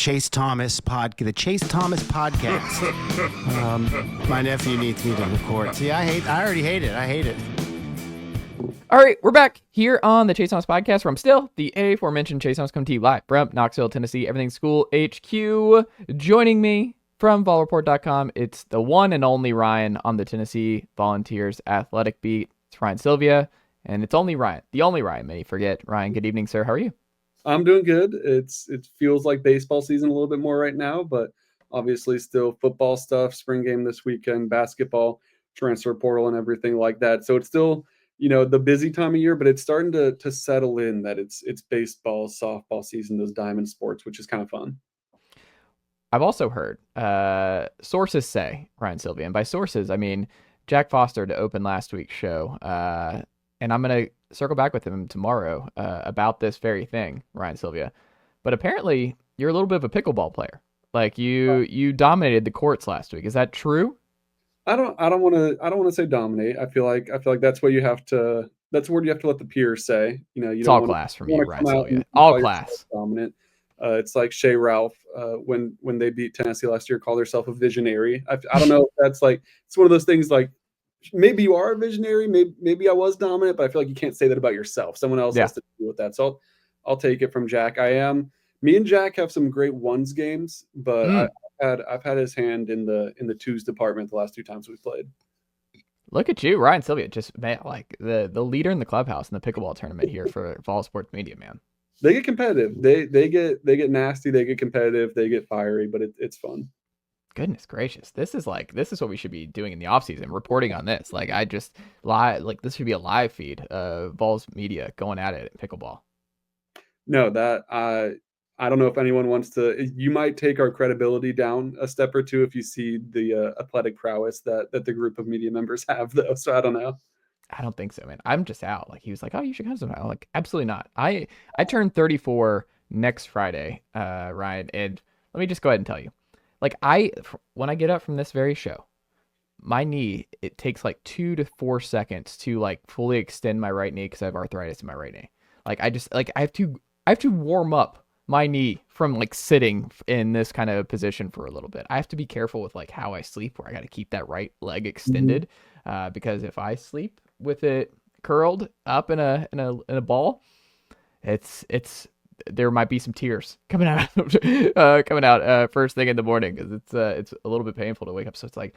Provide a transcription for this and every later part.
Chase Thomas podcast. My nephew needs me to record. See, I already hate it. I hate it. All right, we're back here on the Chase Thomas podcast from still the aforementioned Chase Thomas coming to you live from Knoxville, Tennessee, Everything School HQ. Joining me from volreport.com, it's the one and only Ryan on the Tennessee Volunteers athletic beat. It's Ryan Sylvia, and it's only Ryan, the only Ryan, may you forget. Ryan, good evening, sir. How are you? I'm doing good. It feels like baseball season a little bit more right now, but obviously still football stuff, spring game this weekend, basketball, transfer portal, and everything like that. So it's still, the busy time of year, but it's starting to settle in that it's baseball, softball season, those diamond sports, which is kind of fun. I've also heard sources say, Ryan Sylvia, and by sources, I mean Jack Foster to open last week's show, and I'm going to circle back with him tomorrow about this very thing, Ryan Sylvia. But apparently, you're a little bit of a pickleball player. Like you dominated the courts last week. Is that true? I don't want to say dominate. I feel like that's what you have to. That's where you have to let the peers say. It's all class from you, Ryan Sylvia. All class. Dominant. It's like Shea Ralph when they beat Tennessee last year, called herself a visionary. I don't know if that's like, it's one of those things like, maybe you are a visionary, maybe I was dominant, but I feel like you can't say that about yourself. Someone else has to deal with that. So I'll take it from Jack. Me and Jack have some great ones games, but I've had his hand in the twos department the last two times we've played. Look at you, Ryan Sylvia, just like the leader in the clubhouse in the pickleball tournament here for Vols Sports Media, man. They get competitive. They get nasty. They get competitive. They get fiery, but it's fun. Goodness gracious. This is what we should be doing in the off season, reporting on this. Like this should be a live feed of Vols Media going at it at pickleball. No, that I don't know if anyone wants to. You might take our credibility down a step or two if you see the athletic prowess that the group of media members have, though. So I don't know. I don't think so, man. I'm just out. Like, he was like, "Oh, you should come sometime." I'm like, absolutely not. I turn 34 next Friday, Ryan, and let me just go ahead and tell you, like, when I get up from this very show, my knee, it takes like 2 to 4 seconds to like fully extend my right knee because I have arthritis in my right knee. Like, I have to warm up my knee from like sitting in this kind of position for a little bit. I have to be careful with like how I sleep, where I got to keep that right leg extended, because if I sleep with it curled up in a ball, there might be some tears coming out first thing in the morning, because it's a little bit painful to wake up. So it's like,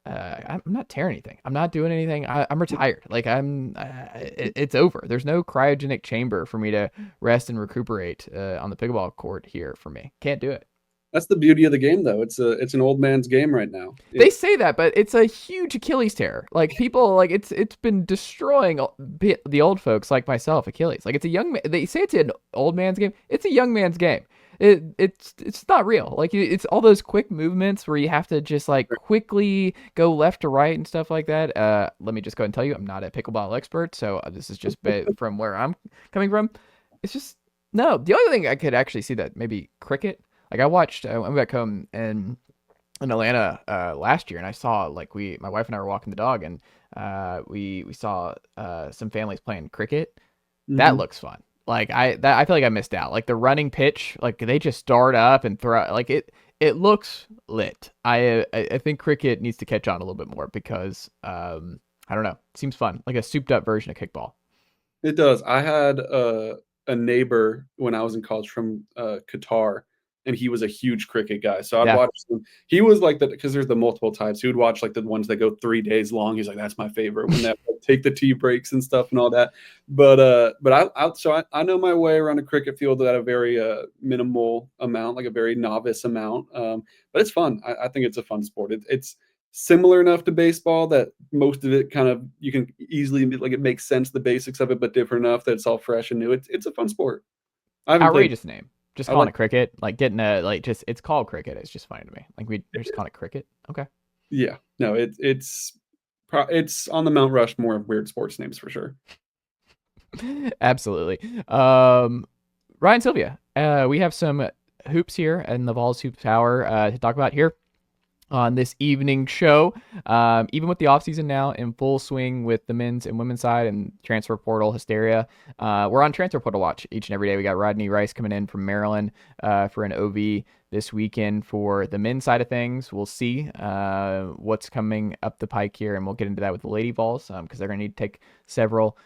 I'm not tearing anything. I'm not doing anything. I'm retired. Like it's over. There's no cryogenic chamber for me to rest and recuperate on the pickleball court here for me. Can't do it. That's the beauty of the game, though. It's an old man's game right now. They say that, but it's a huge Achilles tear. Like, people, like, it's been destroying the old folks like myself, Achilles. Like, it's a young man. They say it's an old man's game. It's a young man's game. It's not real. Like, it's all those quick movements where you have to just like quickly go left to right and stuff like that. Let me just go ahead and tell you, I'm not a pickleball expert, so this is just from where I'm coming from. It's just, no. The only thing I could actually see that maybe cricket. Like, I went back home in Atlanta last year, and I saw like my wife and I were walking the dog, and we saw some families playing cricket. Mm-hmm. That looks fun. Like, I feel like I missed out. Like, the running pitch, like they just start up and throw. Like, it looks lit. I think cricket needs to catch on a little bit more because I don't know. It seems fun, like a souped up version of kickball. It does. I had a neighbor when I was in college from Qatar. And he was a huge cricket guy. So I'd watch him. He was like because there's the multiple types. He would watch like the ones that go 3 days long. He's like, that's my favorite, when they like, take the tea breaks and stuff and all that. But I know my way around a cricket field at a very minimal amount, like a very novice amount. But it's fun. I think it's a fun sport. It's similar enough to baseball that most of it kind of, you can easily, like, it makes sense, the basics of it, but different enough that it's all fresh and new. It's a fun sport. Outrageous name. Just calling it cricket, like getting it's called cricket. It's just funny to me. Like, we're just calling it cricket. Okay. Yeah. No, it's on the Mount Rushmore of weird sports names for sure. Absolutely. Ryan Sylvia, we have some hoops here in the Vols Hoops Hour to talk about here on this evening show. Even with the offseason now in full swing with the men's and women's side and transfer portal hysteria, we're on transfer portal watch each and every day. We got Rodney Rice coming in from Maryland for an OV this weekend for the men's side of things. We'll see what's coming up the pike here, and we'll get into that with the Lady Vols because they're going to need to take several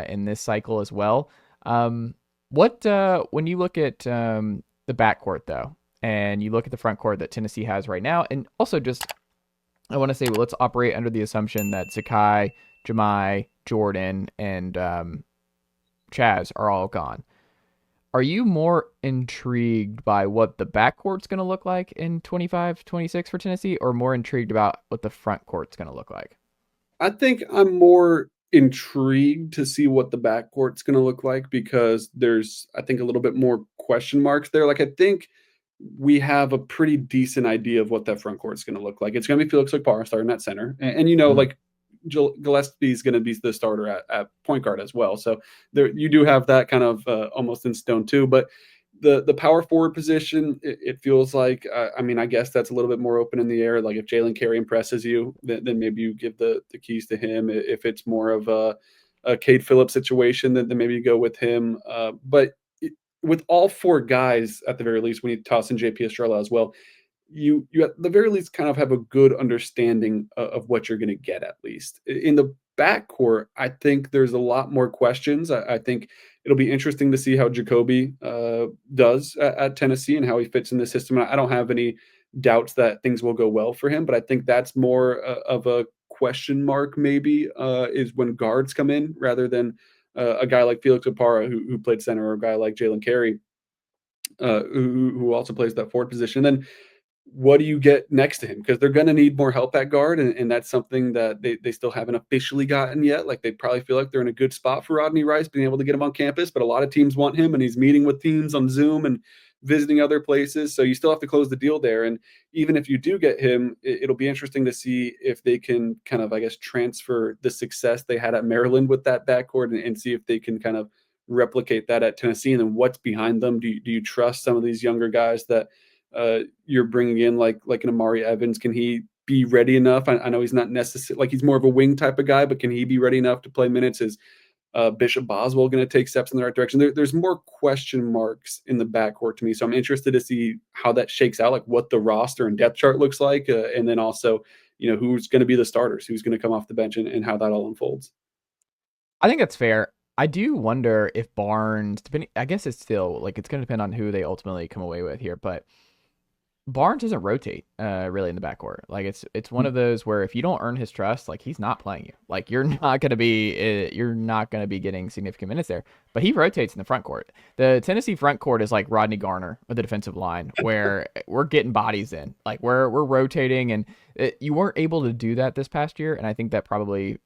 in this cycle as well. When you look at the backcourt, though, and you look at the front court that Tennessee has right now, and also just, I want to say, well, let's operate under the assumption that Zakai, Jemai, Jordan, and Chaz are all gone. Are you more intrigued by what the backcourt's going to look like in 25-26 for Tennessee, or more intrigued about what the front court's going to look like? I think I'm more intrigued to see what the backcourt's going to look like because there's, I think, a little bit more question marks there. Like, I think we have a pretty decent idea of what that front court is going to look like. It's going to be Felix Okpara starting at center. And like Gillespie is going to be the starter at point guard as well. So there, you do have that kind of almost in stone too. But the power forward position, it feels like, I guess that's a little bit more open in the air. Like if Jalen Carey impresses you, then maybe you give the keys to him. If it's more of a Cade Phillips situation, then maybe you go with him. But with all four guys, at the very least, when you toss in JP Estrella as well, you at the very least kind of have a good understanding of what you're going to get. At least in the backcourt, I think there's a lot more questions. I think it'll be interesting to see how Jacoby does at Tennessee and how he fits in the system. I don't have any doubts that things will go well for him, but I think that's more of a question mark maybe is when guards come in rather than a guy like Felix Okpara who played center, or a guy like Jalen Carey who also plays that forward position. Then what do you get next to him? Because they're going to need more help at guard, and that's something that they still haven't officially gotten yet. Like, they probably feel like they're in a good spot for Rodney Rice, being able to get him on campus, but a lot of teams want him, and he's meeting with teams on Zoom and visiting other places. So you still have to close the deal there. And even if you do get him, it'll be interesting to see if they can kind of, I guess, transfer the success they had at Maryland with that backcourt and see if they can kind of replicate that at Tennessee. And then what's behind them? Do you trust some of these younger guys that you're bringing in, like an Amari Evans? Can he be ready enough? I know he's not necessarily, like, he's more of a wing type of guy, but can he be ready enough to play minutes? Is Bishop Boswell going to take steps in the right direction? There's more question marks in the backcourt to me. So I'm interested to see how that shakes out, like what the roster and depth chart looks like. And then also, who's going to be the starters, who's going to come off the bench, and how that all unfolds. I think that's fair. I do wonder if Barnes, I guess it's still, like, it's going to depend on who they ultimately come away with here, but Barnes doesn't rotate really in the backcourt. Like, it's one of those where if you don't earn his trust, like, he's not playing you. Like, you're not going to be getting significant minutes there. But he rotates in the front court. The Tennessee front court is like Rodney Garner with the defensive line, where we're getting bodies in. Like, we're rotating, and you weren't able to do that this past year. And I think that probably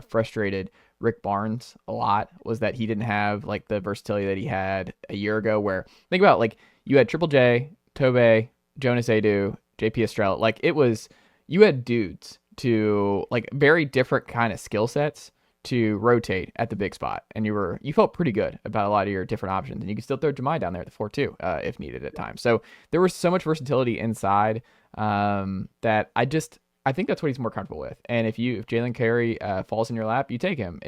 frustrated Rick Barnes a lot, was that he didn't have, like, the versatility that he had a year ago, where, think about, like, you had Triple J, Tobe, Jonas Adu, JP Estrella. Like, it was, you had dudes to, like, very different kind of skill sets to rotate at the big spot, and you felt pretty good about a lot of your different options, and you could still throw Jemai down there at the 4-2 if needed at times. So there was so much versatility inside that I think that's what he's more comfortable with. And if Jalen Carey falls in your lap, you take him.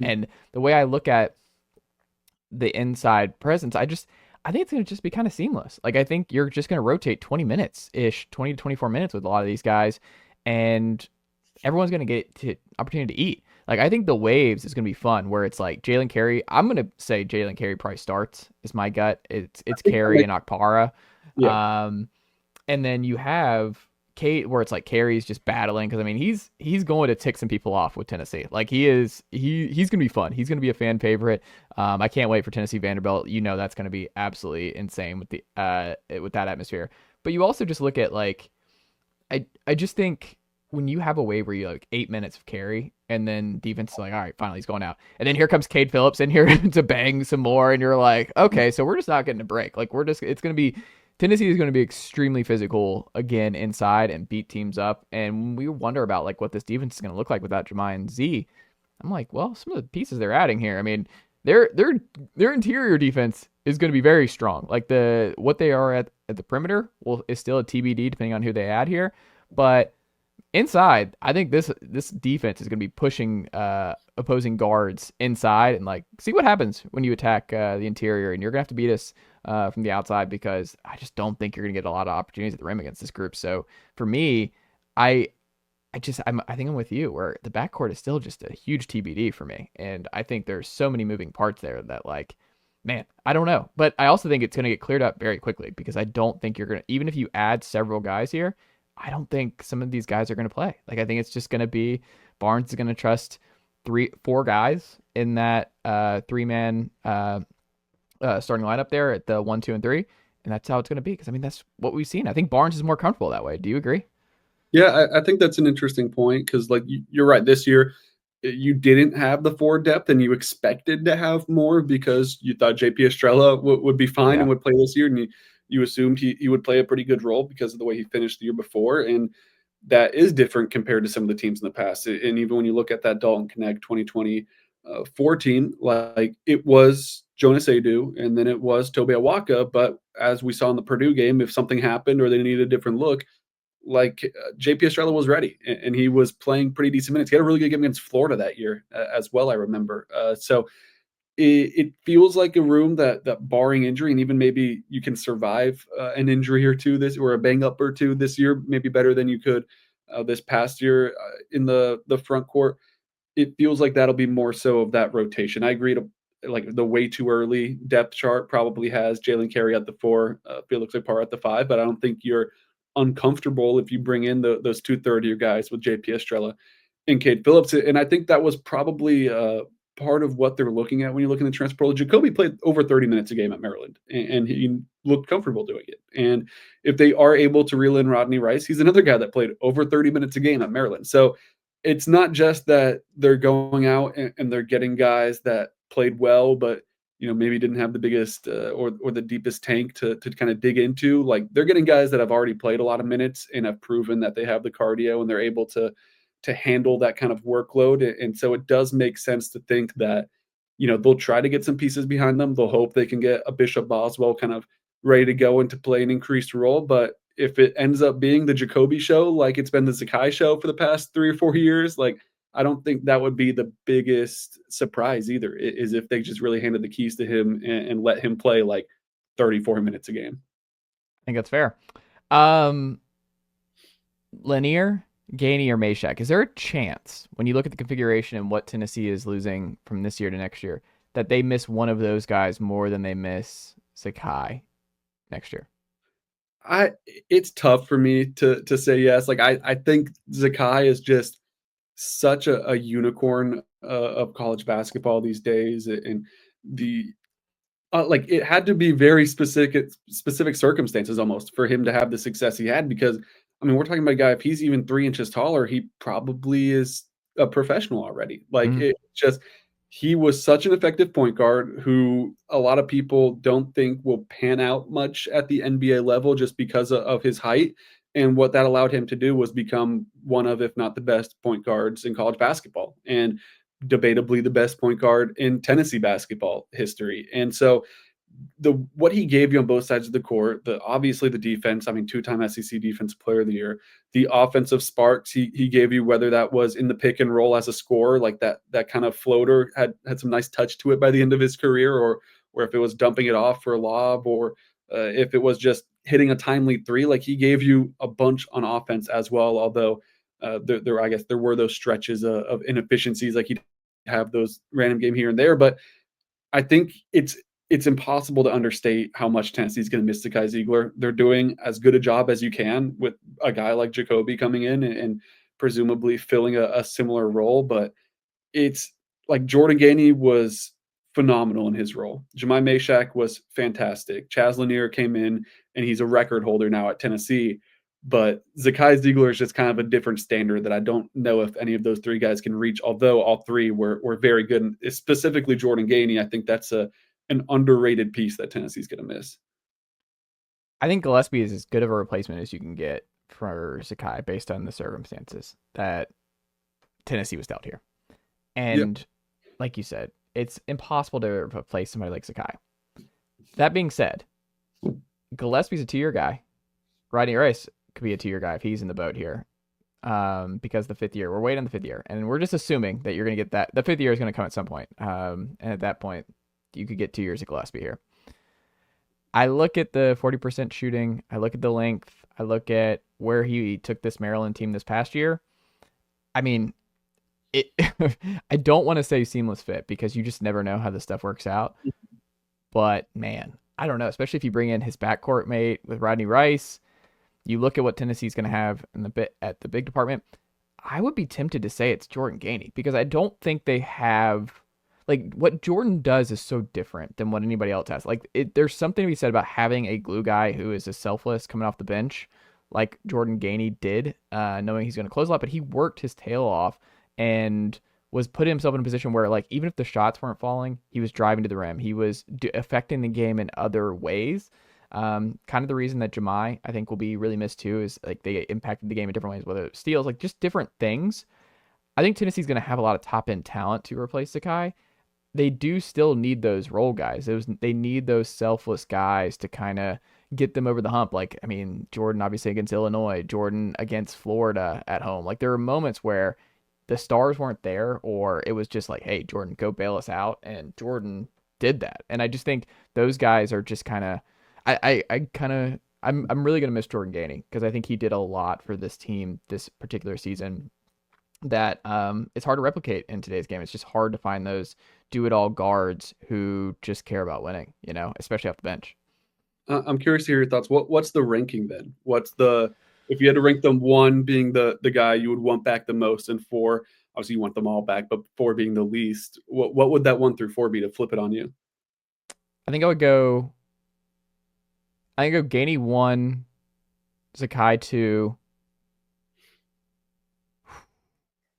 And the way I look at the inside presence, I think it's going to just be kind of seamless. Like, I think you're just going to rotate 20 to 24 minutes with a lot of these guys, and everyone's going to get to opportunity to eat. Like, I think the waves is going to be fun, where it's like Jalen Carey. I'm going to say Jalen Carey probably starts, is my gut. It's Carey and Okpara. Yeah. And then you have Kate, where it's like Carey's just battling, because I mean he's going to tick some people off with Tennessee. Like, he's gonna be fun. He's gonna be a fan favorite. I can't wait for Tennessee Vanderbilt. That's gonna be absolutely insane with that atmosphere. But you also just look at, like, I just think when you have a wave where you, like, 8 minutes of Carey, and then defense is like, all right, finally he's going out, and then here comes Cade Phillips in here to bang some more, and you're like, okay, so we're just not getting a break. Like, it's gonna be, Tennessee is going to be extremely physical again inside and beat teams up. And when we wonder about, like, what this defense is going to look like without Jemai and Z, I'm like, well, some of the pieces they're adding here, I mean, their interior defense is going to be very strong. Like, what they are at the perimeter is still a TBD depending on who they add here. But inside, I think this defense is going to be pushing opposing guards inside and like see what happens when you attack the interior. And you're going to have to beat us from the outside because I just don't think you're going to get a lot of opportunities at the rim against this group. So for me, I think I'm with you where the backcourt is still just a huge TBD for me. And I think there's so many moving parts there that like, man, I don't know. But I also think it's going to get cleared up very quickly because I don't think you're going to, even if you add several guys here, I don't think some of these guys are going to play. Like, I think it's just going to be Barnes is going to trust 4 guys in that 3-man starting lineup there at the 1, 2, and 3. And that's how it's going to be. Because, I mean, that's what we've seen. I think Barnes is more comfortable that way. Do you agree? Yeah, I think that's an interesting point because, like, you're right. This year, you didn't have the 4 depth, and you expected to have more because you thought JP Estrella would be fine and would play this year, and you assumed he would play a pretty good role because of the way he finished the year before, and that is different compared to some of the teams in the past. And even when you look at that Dalton Connect 2024 team, like it was Jonas Adu, and then it was Tobe Awaka, but as we saw in the Purdue game, if something happened or they needed a different look, like JP Estrella was ready and he was playing pretty decent minutes. He had a really good game against Florida that year as well, I remember. So it feels like a room that barring injury, and even maybe you can survive an injury or two or a bang up or two this year, maybe better than you could this past year in the front court. It feels like that'll be more so of that rotation. I agree to like the way too early depth chart probably has Jalen Carey at the 4, Felix Okpara at the 5, but I don't think you're uncomfortable if you bring in those 2 third-year guys with JP Estrella and Cade Phillips. And I think that was probably part of what they're looking at when you look in the transfer portal. Jacoby played over 30 minutes a game at Maryland, and he looked comfortable doing it. And if they are able to reel in Rodney Rice, he's another guy that played over 30 minutes a game at Maryland. So it's not just that they're going out and they're getting guys that played well, but maybe didn't have the biggest or the deepest tank to kind of dig into. Like they're getting guys that have already played a lot of minutes and have proven that they have the cardio and they're able to handle that kind of workload. And so it does make sense to think that, they'll try to get some pieces behind them. They'll hope they can get a Bishop Boswell kind of ready to go and to play an increased role. But if it ends up being the Jacoby show, like it's been the Zakai show for the past 3 or 4 years, like I don't think that would be the biggest surprise either, is if they just really handed the keys to him and let him play like 34 minutes a game. I think that's fair. Lanier, Gainey, or Meshack, is there a chance when you look at the configuration and what Tennessee is losing from this year to next year that they miss one of those guys more than they miss Zakai next year? It's tough for me to say yes. Like I think Zakai is just such a unicorn of college basketball these days, and the like it had to be very specific circumstances almost for him to have the success he had, because I mean we're talking about a guy, if he's even 3 inches taller, he probably is a professional already. Like it just, he was such an effective point guard who a lot of people don't think will pan out much at the NBA level just because of his height. And what that allowed him to do was become one of, if not the best point guards in college basketball, and debatably the best point guard in Tennessee basketball history. And so what he gave you on both sides of the court, obviously the defense, I mean, 2-time SEC Defensive Player of the Year, the offensive sparks he gave you, whether that was in the pick and roll as a scorer, like that kind of floater had some nice touch to it by the end of his career, or if it was dumping it off for a lob, or if it was just hitting a timely 3, like he gave you a bunch on offense as well. Although I guess there were those stretches of inefficiencies, like he'd have those random game here and there. But I think it's impossible to understate how much Tennessee's going to miss Zakai Zeigler. They're doing as good a job as you can with a guy like Jacoby coming in and presumably filling a similar role. But it's like Jordan Gainey was phenomenal in his role. Jemai Meshack was fantastic. Chaz Lanier came in and he's a record holder now at Tennessee. But Zakai Zeigler is just kind of a different standard that I don't know if any of those 3 guys can reach, although all 3 were very good. And specifically Jordan Gainey, I think that's an underrated piece that Tennessee's going to miss. I think Gillespie is as good of a replacement as you can get for Zakai based on the circumstances that Tennessee was dealt here. And like you said, it's impossible to replace somebody like Zakai. That being said, Gillespie's a 2-year guy. Rodney Rice could be a 2-year guy if he's in the boat here. Because the 5th year, we're waiting on the 5th year, and we're just assuming that you're going to get that. The 5th year is going to come at some point. And at that point, you could get 2 years of Gillespie here. I look at the 40% shooting. I look at the length. I look at where he took this Maryland team this past year. I mean, I don't want to say seamless fit because you just never know how this stuff works out. But man, I don't know, especially if you bring in his backcourt mate with Rodney Rice. You look at what Tennessee's going to have at the big department. I would be tempted to say it's Jordan Gainey because I don't think they have, like, what Jordan does is so different than what anybody else has. Like, there's something to be said about having a glue guy who is a selfless coming off the bench, like Jordan Gainey did, knowing he's going to close a lot, but he worked his tail off and was putting himself in a position where, like, even if the shots weren't falling, he was driving to the rim. He was affecting the game in other ways. Kind of the reason that Jemai, I think, will be really missed too is like they impacted the game in different ways, whether it's steals, like just different things. I think Tennessee's going to have a lot of top end talent to replace Zakai. They do still need those role guys. They need those selfless guys to kind of get them over the hump. Like, I mean, Jordan obviously against Illinois, Jordan against Florida at home. Like, there were moments where the stars weren't there, or it was just like, hey, Jordan, go bail us out, and Jordan did that. And I just think those guys are just kind of, I'm really gonna miss Jordan Gainey because I think he did a lot for this team this particular season that it's hard to replicate in today's game. It's just hard to find those do-it-all guards who just care about winning, you know, especially off the bench. I'm curious to hear your thoughts. What's the ranking then? If you had to rank them, 1 being the guy you would want back the most, and 4, obviously you want them all back, but 4 being the least, what would that 1 through 4 be to flip it on you? I think I would go Gainey 1, Zakai 2,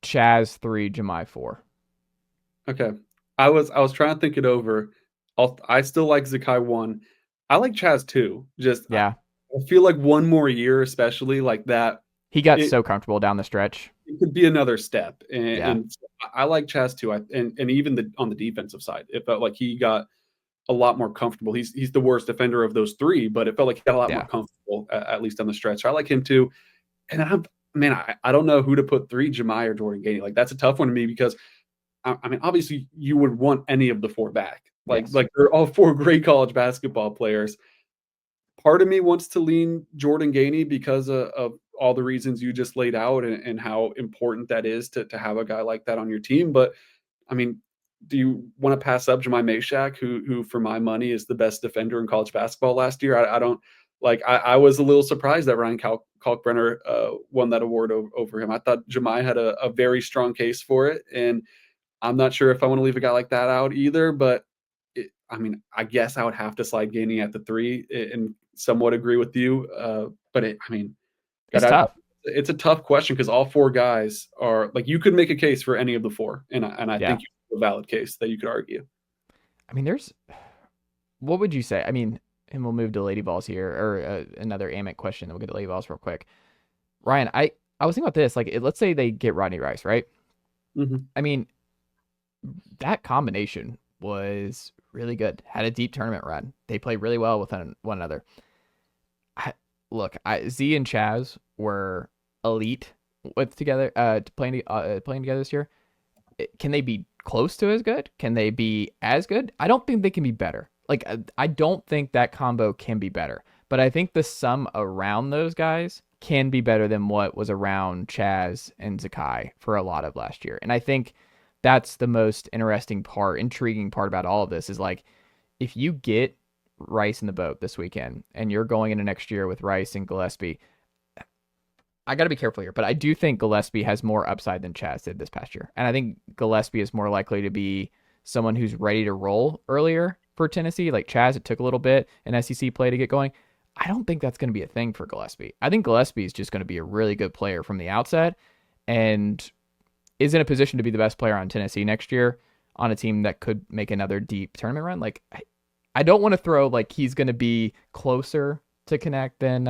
Chaz 3, Jemai 4. Okay. I was trying to think it over. I still like Zakai 1. I like Chaz 2. Yeah. I feel like 1 more year, especially like that. He got so comfortable down the stretch. It could be another step. And I like Chaz 2. And even on the defensive side, it felt like he got a lot more comfortable. He's the worst defender of those 3, but it felt like he got a lot more comfortable, at least on the stretch. So I like him too. And I don't know who to put 3, Jemai or Jordan Gainey. Like, that's a tough one to me because, I mean, obviously you would want any of the 4 back. Like they're all 4 great college basketball players. Part of me wants to lean Jordan Gainey because of all the reasons you just laid out and how important that is to have a guy like that on your team. But, I mean, do you want to pass up Jemai Meshack, who for my money is the best defender in college basketball last year? I don't like. I was a little surprised that Ryan Kalkbrenner won that award over him. I thought Jemai had a very strong case for it, and I'm not sure if I want to leave a guy like that out either. But I guess I would have to slide Gainey at the 3 and somewhat agree with you. But it's tough. It's a tough question because all 4 guys are like, you could make a case for any of the 4, and I think you have a valid case that you could argue. I mean, what would you say? I mean, and we'll move to Lady Vols here, or another Ament question, then we'll get to Lady Vols real quick. Ryan, I was thinking about this. Like, let's say they get Rodney Rice, right? Mm-hmm. I mean, that combination was really good. Had a deep tournament run. They played really well with one another. Z and Chaz were elite together, playing together this year. Can they be close to as good? Can they be as good? I don't think they can be better. Like, I don't think that combo can be better. But I think the sum around those guys can be better than what was around Chaz and Zakai for a lot of last year. And I think that's the most intriguing part about all of this is, like, if you get Rice in the boat this weekend and you're going into next year with Rice and Gillespie, I got to be careful here, but I do think Gillespie has more upside than Chaz did this past year. And I think Gillespie is more likely to be someone who's ready to roll earlier for Tennessee. Like Chaz, it took a little bit in SEC play to get going. I don't think that's going to be a thing for Gillespie. I think Gillespie is just going to be a really good player from the outset and is in a position to be the best player on Tennessee next year on a team that could make another deep tournament run. Like, I don't want to throw like he's going to be closer to connect than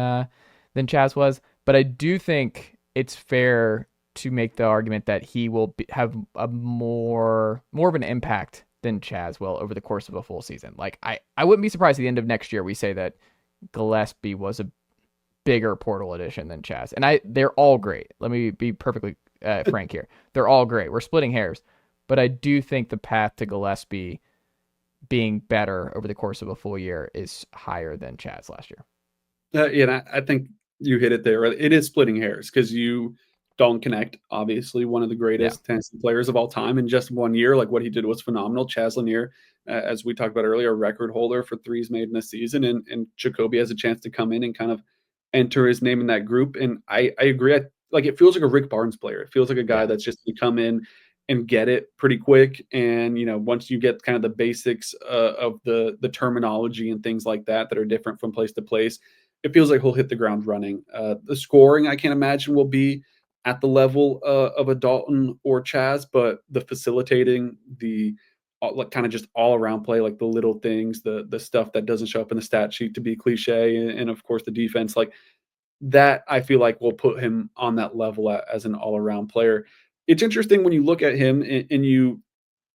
Chaz was, but I do think it's fair to make the argument that he will have a more of an impact than Chaz will over the course of a full season. Like, I wouldn't be surprised at the end of next year we say that Gillespie was bigger portal addition than Chaz. And they're all great. Let me be perfectly frank here. They're all great. We're splitting hairs. But I do think the path to Gillespie being better over the course of a full year is higher than Chaz last year. Yeah, I think you hit it there. It is splitting hairs because you don't connect. Obviously, one of the greatest Tennessee players of all time in just 1 year. Like what he did was phenomenal. Chaz Lanier, as we talked about earlier, record holder for threes made in a season, and Jacoby has a chance to come in and kind of enter his name in that group. And I agree. Like it feels like a Rick Barnes player. It feels like a guy that's just going to come in and get it pretty quick. And, once you get kind of the basics of the terminology and things like that are different from place to place, it feels like he'll hit the ground running. The scoring, I can't imagine, will be at the level of a Dalton or Chaz, but the facilitating, the kind of just all around play, like the little things, the stuff that doesn't show up in the stat sheet to be cliche, and of course the defense, like that, I feel like will put him on that level as an all around player. It's interesting when you look at him and you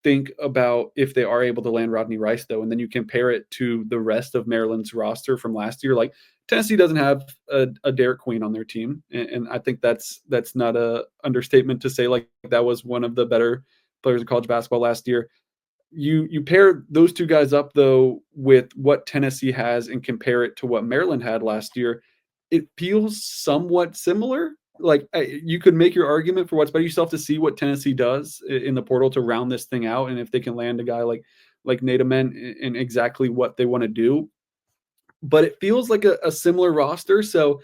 think about if they are able to land Rodney Rice, though, and then you compare it to the rest of Maryland's roster from last year. Like Tennessee doesn't have a Derek Queen on their team, and I think that's not a understatement to say like that was one of the better players in college basketball last year. You pair those two guys up though with what Tennessee has and compare it to what Maryland had last year, it feels somewhat similar. Like you could make your argument for what's better. You still have to see what Tennessee does in the portal to round this thing out, and if they can land a guy like Nate Ament and exactly what they want to do. But it feels like a similar roster. So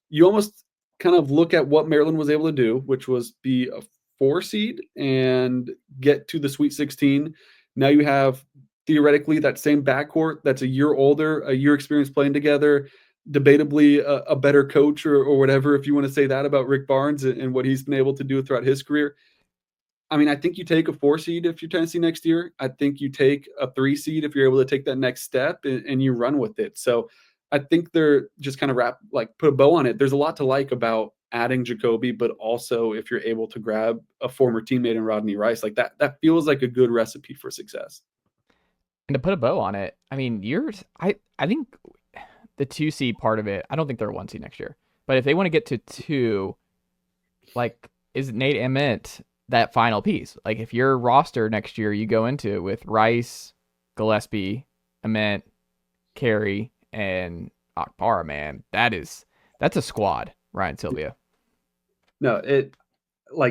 you almost kind of look at what Maryland was able to do, which was be a 4 seed and get to the Sweet 16. Now you have theoretically that same backcourt that's a year older, a year experience playing together, debatably a better coach or whatever, if you want to say that about Rick Barnes and what he's been able to do throughout his career. I mean, I think you take a 4 seed if you're Tennessee next year. I think you take a 3 seed if you're able to take that next step and you run with it. So I think they're just kind of put a bow on it. There's a lot to like about adding Jacoby, but also if you're able to grab a former teammate in Rodney Rice, like that feels like a good recipe for success. And to put a bow on it, I mean, I think the 2 seed part of it, I don't think they're a 1 seed next year. But if they want to get to 2, like, is Nate Ament that final piece? Like, if your roster next year, you go into it with Rice, Gillespie, Ament, Carey, and Akbara, man, that's a squad, Ryan Sylvia. No,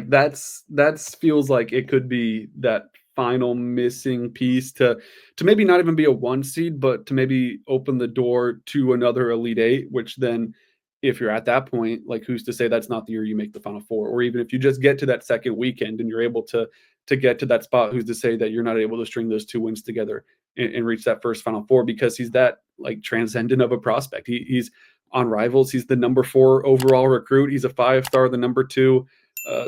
that's feels like it could be that final missing piece to maybe not even be a 1 seed, but to maybe open the door to another Elite Eight, which then if you're at that point, like who's to say that's not the year you make the Final Four? Or even if you just get to that second weekend and you're able to get to that spot, who's to say that you're not able to string those 2 wins together and reach that first Final Four, because he's that like transcendent of a prospect. He's on Rivals. He's the number 4 overall recruit. He's a 5-star, the number 2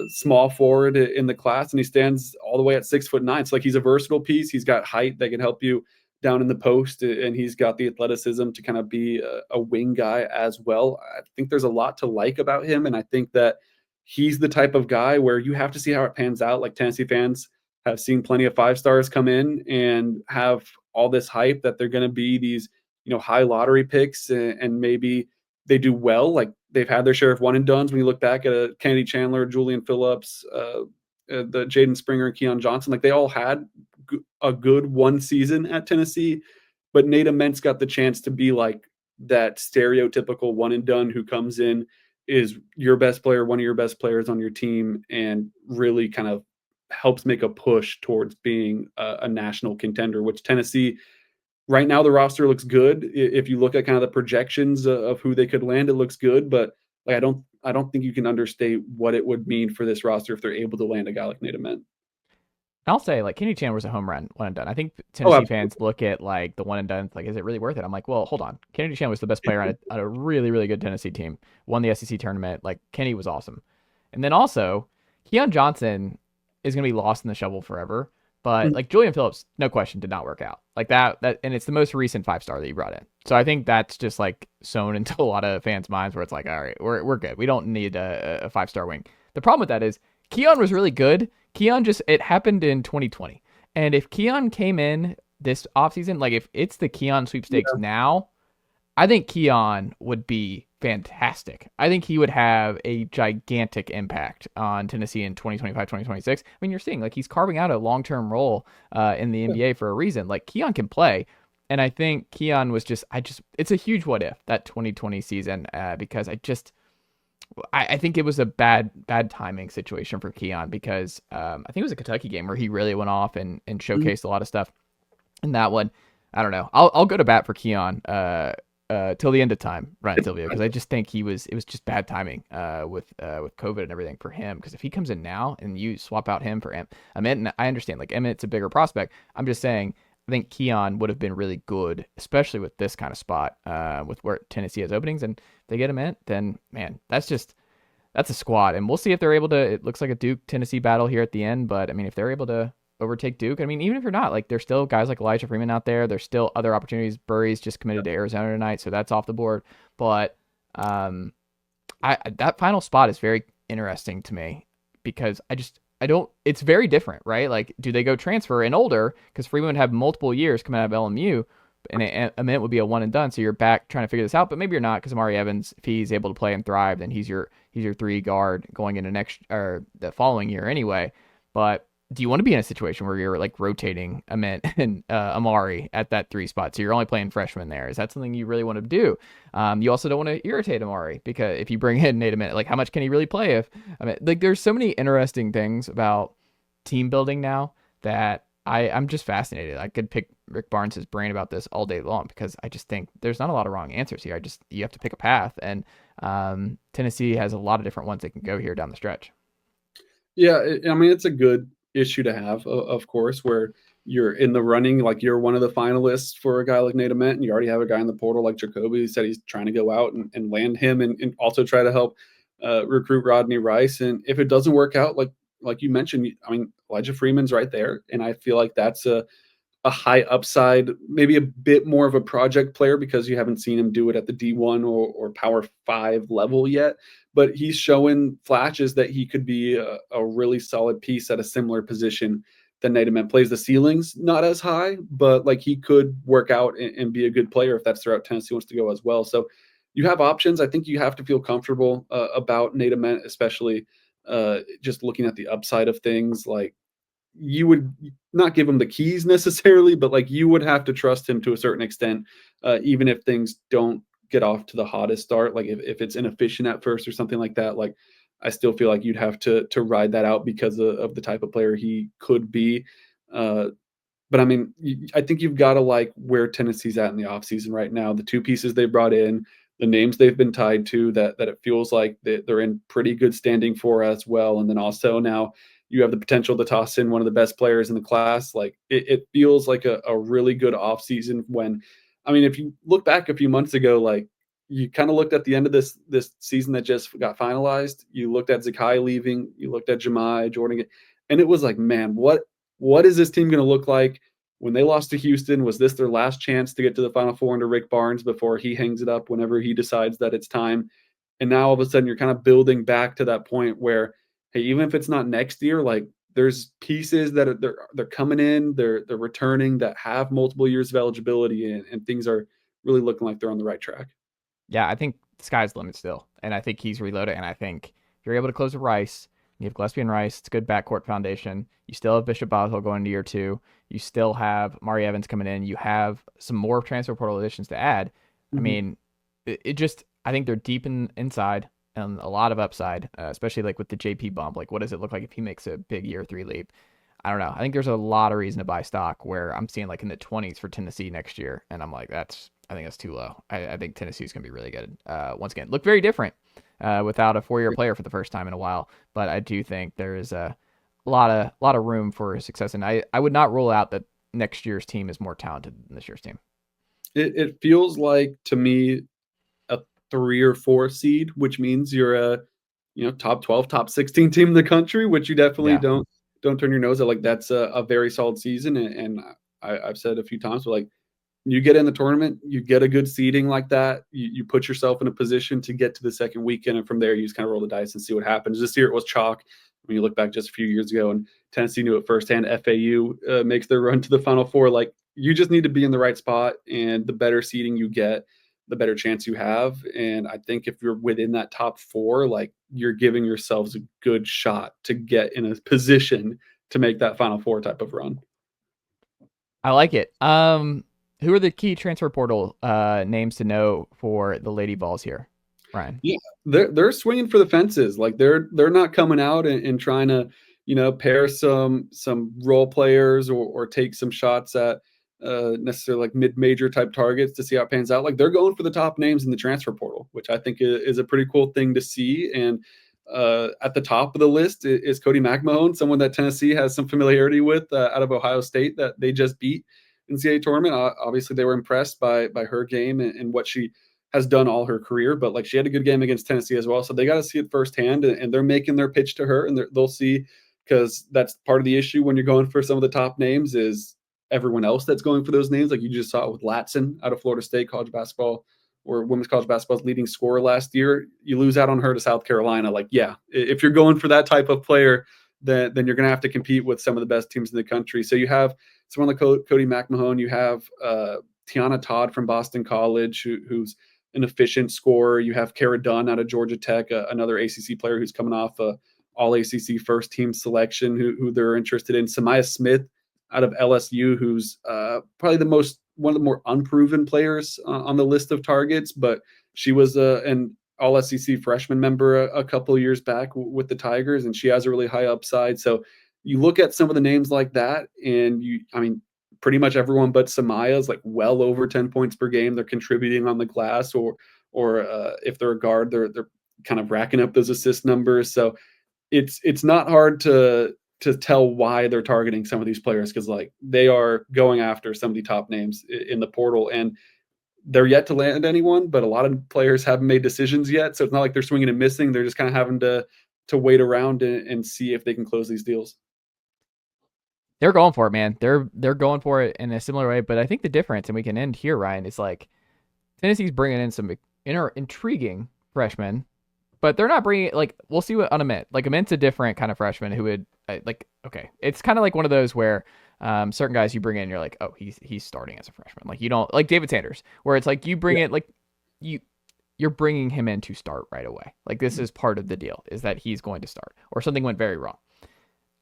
small forward in the class, and he stands all the way at 6'9". So like he's a versatile piece. He's got height that can help you down in the post, and he's got the athleticism to kind of be a wing guy as well. I think there's a lot to like about him, and I think that he's the type of guy where you have to see how it pans out. Like Tennessee fans have seen plenty of 5-stars come in and have all this hype that they're going to be these, high lottery picks, and maybe they do well. Like they've had their share of one and dones. When you look back at a Kennedy Chandler, Julian Phillips, the Jaden Springer and Keon Johnson, like they all had a good 1 season at Tennessee, but Nate Ament's got the chance to be like that stereotypical one and done who comes in, is your best player, one of your best players on your team, and really kind of helps make a push towards being a national contender, which Tennessee right now, the roster looks good. If you look at kind of the projections of who they could land, it looks good, but like, I don't think you can understate what it would mean for this roster if they're able to land a guy like Nate Ament. I'll say, like, Kenny Chandler's a home run, one and done. I think Tennessee fans look at, like, the one and done, like, is it really worth it? I'm like, well, hold on. Kenny Chandler was the best player on a really, really good Tennessee team. Won the SEC tournament. Like, Kenny was awesome. And then also, Keon Johnson is going to be lost in the shovel forever. But, like, Julian Phillips, no question, did not work out. Like, that, and it's the most recent 5-star that you brought in. So I think that's just, like, sewn into a lot of fans' minds where it's like, all right, we're good. We don't need a 5-star wing. The problem with that is Keon was really good. Keon it happened in 2020. And if Keon came in this offseason, like if it's the Keon sweepstakes now, I think Keon would be fantastic. I think he would have a gigantic impact on Tennessee in 2025, 2026. I mean, you're seeing like he's carving out a long-term role in the NBA for a reason. Like Keon can play. And I think Keon was it's a huge what if that 2020 season because I think it was a bad timing situation for Keon because I think it was a Kentucky game where he really went off and showcased a lot of stuff in that one. I don't know. I'll go to bat for Keon till the end of time, Ryan Sylvia, because I just think it was just bad timing with COVID and everything for him. Because if he comes in now and you swap out him for Ament, and I understand like Ement's a bigger prospect. I'm just saying I think Keon would have been really good, especially with this kind of spot with where Tennessee has openings, and if they get Ament, then man, that's a squad, and we'll see if they're able to. It looks like a Duke Tennessee battle here at the end, but I mean, if they're able to overtake Duke, I mean, even if you're not, like, there's still guys like Elijah Freeman out there. There's still other opportunities. Burry's just committed to Arizona tonight, so that's off the board. But that final spot is very interesting to me because I don't. It's very different, right? Like, do they go transfer and older because Freeman would have multiple years coming out of LMU, and Ament would be a one and done. So you're back trying to figure this out, but maybe you're not because Amari Evans, if he's able to play and thrive, then he's your 3 guard going into the following year anyway. But do you want to be in a situation where you're like rotating Ament and Amari at that 3 spot? So you're only playing freshmen there. Is that something you really want to do? You also don't want to irritate Amari because if you bring in Nate Ament, like how much can he really play? Like there's so many interesting things about team building now that I'm just fascinated. I could pick Rick Barnes' brain about this all day long because I just think there's not a lot of wrong answers here. You have to pick a path, and Tennessee has a lot of different ones they can go here down the stretch. Yeah, I mean, it's a good issue to have, of course, where you're in the running, like you're one of the finalists for a guy like Nate Ament, and you already have a guy in the portal like Jacoby who said he's trying to go out and land him and also try to help recruit Rodney Rice. And if it doesn't work out, like you mentioned, I mean, Elijah Freeman's right there, and I feel like that's a high upside, maybe a bit more of a project player because you haven't seen him do it at the D1 or Power 5 level yet. But he's showing flashes that he could be a really solid piece at a similar position than Nate Ament plays. The ceiling's not as high, but like he could work out and be a good player if that's the route Tennessee wants to go as well. So you have options. I think you have to feel comfortable about Nate Ament, especially just looking at the upside of things. Like you would not give him the keys necessarily, but like you would have to trust him to a certain extent, even if things don't get off to the hottest start. Like if it's inefficient at first or something like that, like I still feel like you'd have to ride that out because of the type of player he could be. But I mean, I think you've got to like where Tennessee's at in the offseason right now, the 2 pieces they brought in, the names they've been tied to that it feels like they're in pretty good standing for as well. And then also now you have the potential to toss in one of the best players in the class. Like it feels like a really good offseason when, I mean, if you look back a few months ago, like you kind of looked at the end of this season that just got finalized. You looked at Zakai leaving, you looked at Jordan, and it was like, man, what is this team going to look like when they lost to Houston? Was this their last chance to get to the Final Four under Rick Barnes before he hangs it up whenever he decides that it's time? And now all of a sudden you're kind of building back to that point where, hey, even if it's not next year, like there's pieces that they're coming in, they're returning that have multiple years of eligibility, and things are really looking like they're on the right track. Yeah, I think the sky's the limit still, and I think he's reloaded. And I think if you're able to close with Rice, you have Gillespie and Rice. It's a good backcourt foundation. You still have Bishop Boswell going into year 2. You still have Mari Evans coming in. You have some more transfer portal additions to add. Mm-hmm. I mean, I think they're deep inside and a lot of upside, especially like with the JP bump. Like, what does it look like if he makes a big year 3 leap? I don't know. I think there's a lot of reason to buy stock where I'm seeing like in the 20s for Tennessee next year. And I'm like, I think that's too low. I think Tennessee's going to be really good. Once again, look very different without a 4-year player for the first time in a while. But I do think there is a lot of room for success. And I would not rule out that next year's team is more talented than this year's team. It feels like to me a 3 or 4 seed, which means you're a top 12, top 16 team in the country, which you definitely don't turn your nose at. Like that's a very solid season. And I've said a few times, but like you get in the tournament, you get a good seeding like that, you put yourself in a position to get to the second weekend, and from there you just kind of roll the dice and see what happens. This year it was chalk. When you look back just a few years ago, and Tennessee knew it firsthand, FAU makes their run to the Final Four. Like you just need to be in the right spot, and the better seeding you get, the better chance you have. And I think if you're within that top 4, like, you're giving yourselves a good shot to get in a position to make that Final Four type of run. I like it. Who are the key transfer portal names to know for the Lady Vols here, Ryan? Yeah, they're swinging for the fences. Like, they're not coming out and trying to, pair some role players or take some shots at necessarily like mid-major type targets to see how it pans out. Like, they're going for the top names in the transfer portal, which I think is a pretty cool thing to see. And at the top of the list is Cody McMahon, someone that Tennessee has some familiarity with out of Ohio State that they just beat in the NCAA tournament. Obviously, they were impressed by her game and what she has done all her career, but like, she had a good game against Tennessee as well. So they got to see it firsthand, and they're making their pitch to her, and they'll see, because that's part of the issue when you're going for some of the top names is everyone else that's going for those names. Like, you just saw it with Latson out of Florida State college basketball, or women's college basketball's leading scorer last year. You lose out on her to South Carolina. Like, yeah, if you're going for that type of player, then you're going to have to compete with some of the best teams in the country. So you have someone like Cody McMahon. You have Tiana Todd from Boston College, who's an efficient scorer. You have Kara Dunn out of Georgia Tech, another ACC player who's coming off a all-ACC first-team selection, who they're interested in. Samaya Smith out of LSU, who's probably one of the more unproven players on the list of targets, but she was an all-SEC freshman member a couple of years back with the Tigers, and she has a really high upside. So you look at some of the names like that, and pretty much everyone but Samaya is like well over 10 points per game. They're contributing on the glass, or if they're a guard, they're kind of racking up those assist numbers. So it's not hard to tell why they're targeting some of these players, because like, they are going after some of the top names in the portal, and they're yet to land anyone, but a lot of players haven't made decisions yet. So it's not like they're swinging and missing. They're just kind of having to wait around and see if they can close these deals. They're going for it, man. They're going for it in a similar way, but I think the difference, and we can end here, Ryan, is like, Tennessee's bringing in some intriguing freshmen, but they're not bringing, like, we'll see what on Ament. Like, Ament's a different kind of freshman who would okay, it's kind of like one of those where certain guys you bring in, you're like, oh, he's starting as a freshman. Like, you don't, like David Sanders, where it's like you bring it, like you're bringing him in to start right away. Like, this is part of the deal, is that he's going to start, or something went very wrong.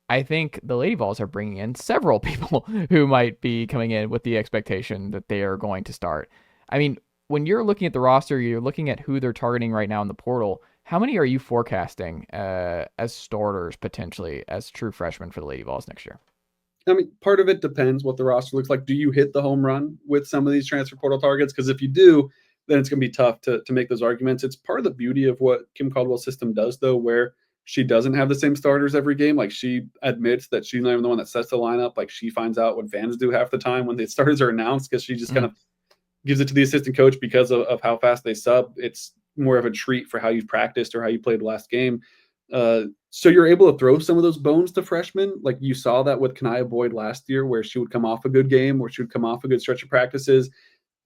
I think the Lady Vols are bringing in several people who might be coming in with the expectation that they are going to start. I mean, when you're looking at the roster, you're looking at who they're targeting right now in the portal. How many are you forecasting as starters, potentially, as true freshmen for the Lady Vols next year? I mean, part of it depends what the roster looks like. Do you hit the home run with some of these transfer portal targets? Because if you do, then it's going to be tough to make those arguments. It's part of the beauty of what Kim Caldwell's system does, though, where she doesn't have the same starters every game. Like, she admits that she's not even the one that sets the lineup. Like, she finds out when fans do half the time when the starters are announced, because she just kind of gives it to the assistant coach because of how fast they sub. It's more of a treat for how you've practiced or how you played last game. So you're able to throw some of those bones to freshmen. Like, you saw that with Kanaya Boyd last year, where she would come off a good game, or she would come off a good stretch of practices,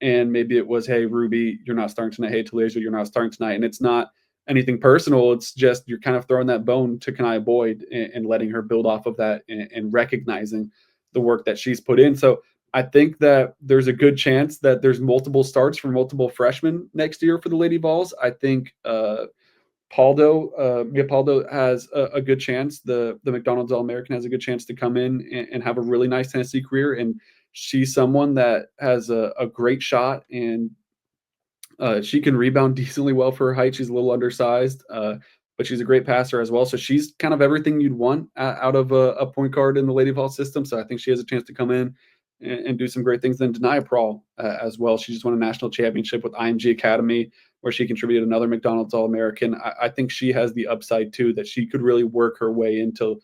and maybe it was, hey, Ruby, you're not starting tonight. Hey, Talija, you're not starting tonight. And it's not anything personal. It's just you're kind of throwing that bone to Kanaya Boyd and letting her build off of that and recognizing the work that she's put in. So I think that there's a good chance that there's multiple starts for multiple freshmen next year for the Lady Vols. I think Mia Paldo has a good chance. The McDonald's All-American has a good chance to come in and have a really nice Tennessee career. And she's someone that has a great shot, and she can rebound decently well for her height. She's a little undersized, but she's a great passer as well. So she's kind of everything you'd want out of a point guard in the Lady Vols system. So I think she has a chance to come in and do some great things. Then Denia Prawl as well. She just won a national championship with IMG Academy, where she contributed another McDonald's All-American. I think she has the upside too, that she could really work her way into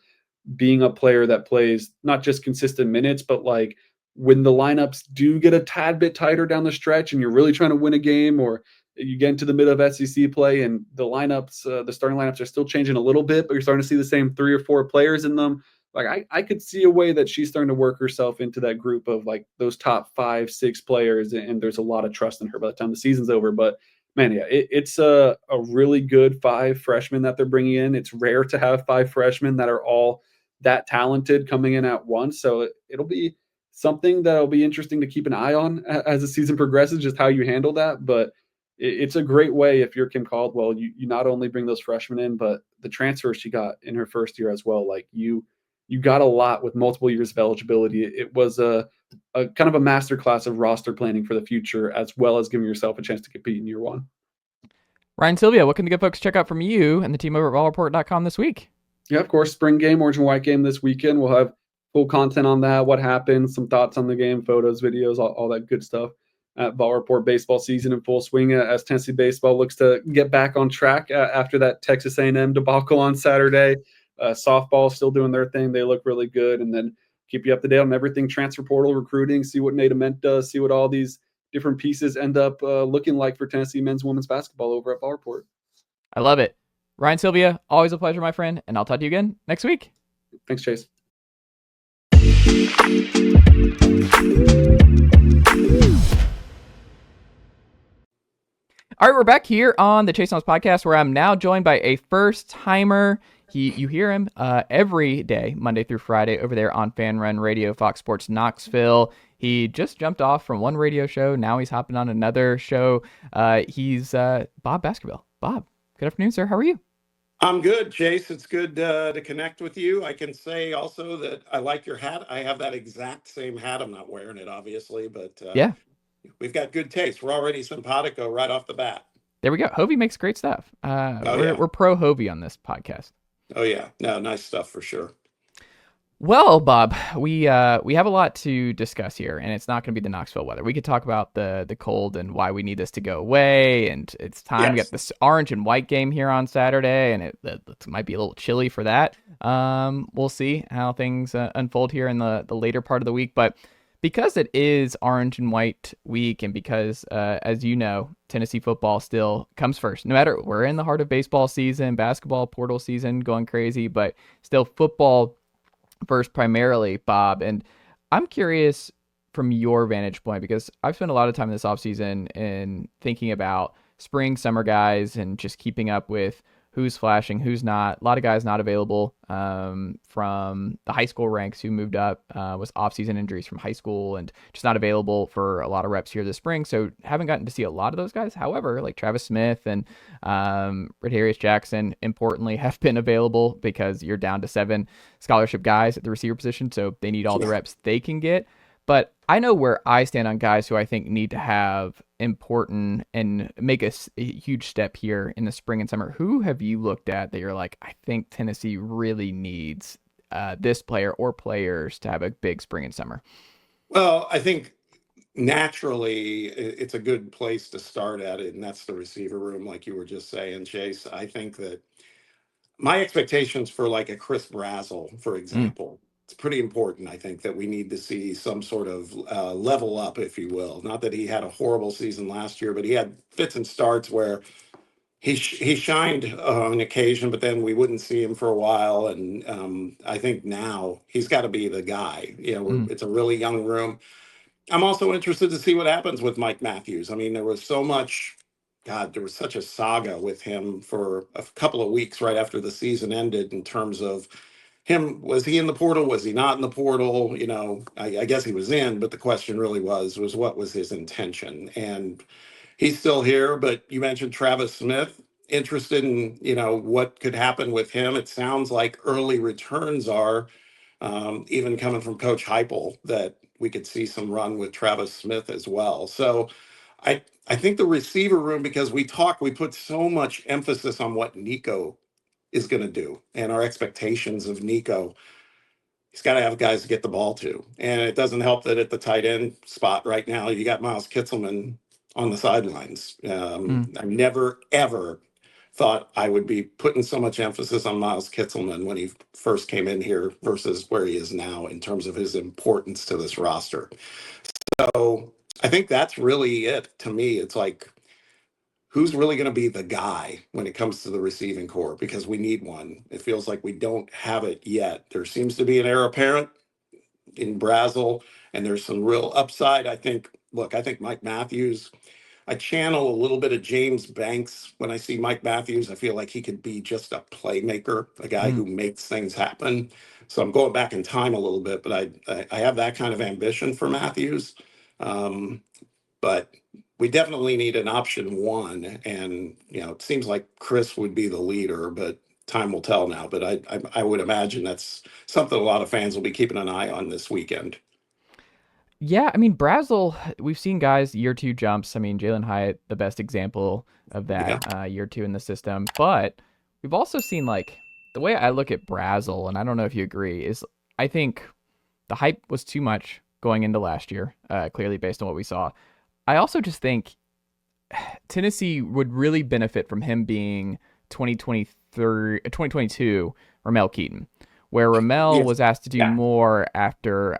being a player that plays not just consistent minutes, but like when the lineups do get a tad bit tighter down the stretch and you're really trying to win a game, or you get into the middle of SEC play and the lineups, the starting lineups are still changing a little bit, but you're starting to see the same 3 or 4 players in them. Like I could see a way that she's starting to work herself into that group of like those top 5, 6 players. And there's a lot of trust in her by the time the season's over. But man, yeah, it's a really good 5 freshmen that they're bringing in. It's rare to have 5 freshmen that are all that talented coming in at once. So it'll be something that'll be interesting to keep an eye on as the season progresses, just how you handle that. But it's a great way if you're Kim Caldwell. You not only bring those freshmen in, but the transfers she got in her first year as well. Like you got a lot with multiple years of eligibility. It was a kind of a masterclass of roster planning for the future, as well as giving yourself a chance to compete in year one. Ryan, Sylvia, what can the good folks check out from you and the team over at volreport.com this week? Yeah, of course, spring game, orange and white game this weekend. We'll have full content on that, what happened, some thoughts on the game, photos, videos, all that good stuff. At Vol Report, baseball season in full swing as Tennessee baseball looks to get back on track after that Texas A&M debacle on Saturday. Softball still doing their thing. They look really good. And then keep you up to date on everything transfer portal, recruiting, see what Ament does, see what all these different pieces end up looking like for Tennessee men's, women's basketball over at Vol Report. I love it. Ryan, Sylvia, always a pleasure, my friend. And I'll talk to you again next week. Thanks, Chase. All right, we're back here on the Chase Thomas podcast, where I'm now joined by a first-timer. You hear him every day, Monday through Friday, over there on FanRun Radio, Fox Sports Knoxville. He just jumped off from one radio show. Now he's hopping on another show. He's Bob Baskerville. Bob, good afternoon, sir. How are you? I'm good, Chase. It's good to connect with you. I can say also that I like your hat. I have that exact same hat. I'm not wearing it, obviously, but yeah, we've got good taste. We're already simpatico right off the bat. There we go. Hovey makes great stuff. We're pro Hovey on this podcast. Oh, yeah. No, nice stuff for sure. Well, Bob, we have a lot to discuss here, and it's not going to be the Knoxville weather. We could talk about the cold and why we need this to go away, and it's time. Yes. We got this orange and white game here on Saturday, and it might be a little chilly for that. We'll see how things unfold here in the later part of the week, but because it is orange and white week, and because, as you know, Tennessee football still comes first. No matter, we're in the heart of baseball season, basketball portal season going crazy, but still football first primarily, Bob. And I'm curious from your vantage point, because I've spent a lot of time this offseason in thinking about spring, summer guys and just keeping up with who's flashing, who's not. A lot of guys not available from the high school ranks who moved up with offseason injuries from high school and just not available for a lot of reps here this spring. So haven't gotten to see a lot of those guys. However, like Travis Smith and Redarius Jackson, importantly, have been available because you're down to 7 scholarship guys at the receiver position. So they need all the reps they can get. But I know where I stand on guys who I think need to have important and make a huge step here in the spring and summer. Who have you looked at that you're like, I think Tennessee really needs this player or players to have a big spring and summer? Well, I think naturally it's a good place to start at it, and that's the receiver room, like you were just saying, Chase. I think that my expectations for like a Chris Brazzell, for example, it's pretty important. I think that we need to see some sort of level up, if you will. Not that he had a horrible season last year, but he had fits and starts where he shined on occasion, but then we wouldn't see him for a while. And I think now he's got to be the guy. You know, it's a really young room. I'm also interested to see what happens with Mike Matthews. I mean, there was so much. God, there was such a saga with him for a couple of weeks right after the season ended in terms of him. Was he in the portal? Was he not in the portal? You know, I guess he was in, but the question really was what was his intention? And he's still here, but you mentioned Travis Smith. Interested in, you know, what could happen with him. It sounds like early returns are, even coming from Coach Heupel, that we could see some run with Travis Smith as well. So I think the receiver room, because we put so much emphasis on what Nico is going to do and our expectations of Nico. He's got to have guys to get the ball to. And it doesn't help that at the tight end spot right now, you got Miles Kitzelman on the sidelines. I never, ever thought I would be putting so much emphasis on Miles Kitzelman when he first came in here versus where he is now in terms of his importance to this roster. So I think that's really it to me. It's like, who's really going to be the guy when it comes to the receiving corps? Because we need one. It feels like we don't have it yet. There seems to be an heir apparent in Brazzell, and there's some real upside. I think Mike Matthews, I channel a little bit of James Banks when I see Mike Matthews. I feel like he could be just a playmaker, a guy who makes things happen. So I'm going back in time a little bit, but I have that kind of ambition for Matthews. But we definitely need an option one, and it seems like Chris would be the leader, but time will tell now. But I would imagine that's something a lot of fans will be keeping an eye on this weekend. Yeah, I mean, Brazzell, we've seen guys year two jumps. I mean, Jalen Hyatt, the best example of Yeah, that, year two in the system. But we've also seen, like, the way I look at Brazzell, and I don't know if you agree, is I think the hype was too much going into last year, clearly based on what we saw. I also just think Tennessee would really benefit from him being 2022 Ramel Keaton, where Ramel yes, was asked to do yeah, more after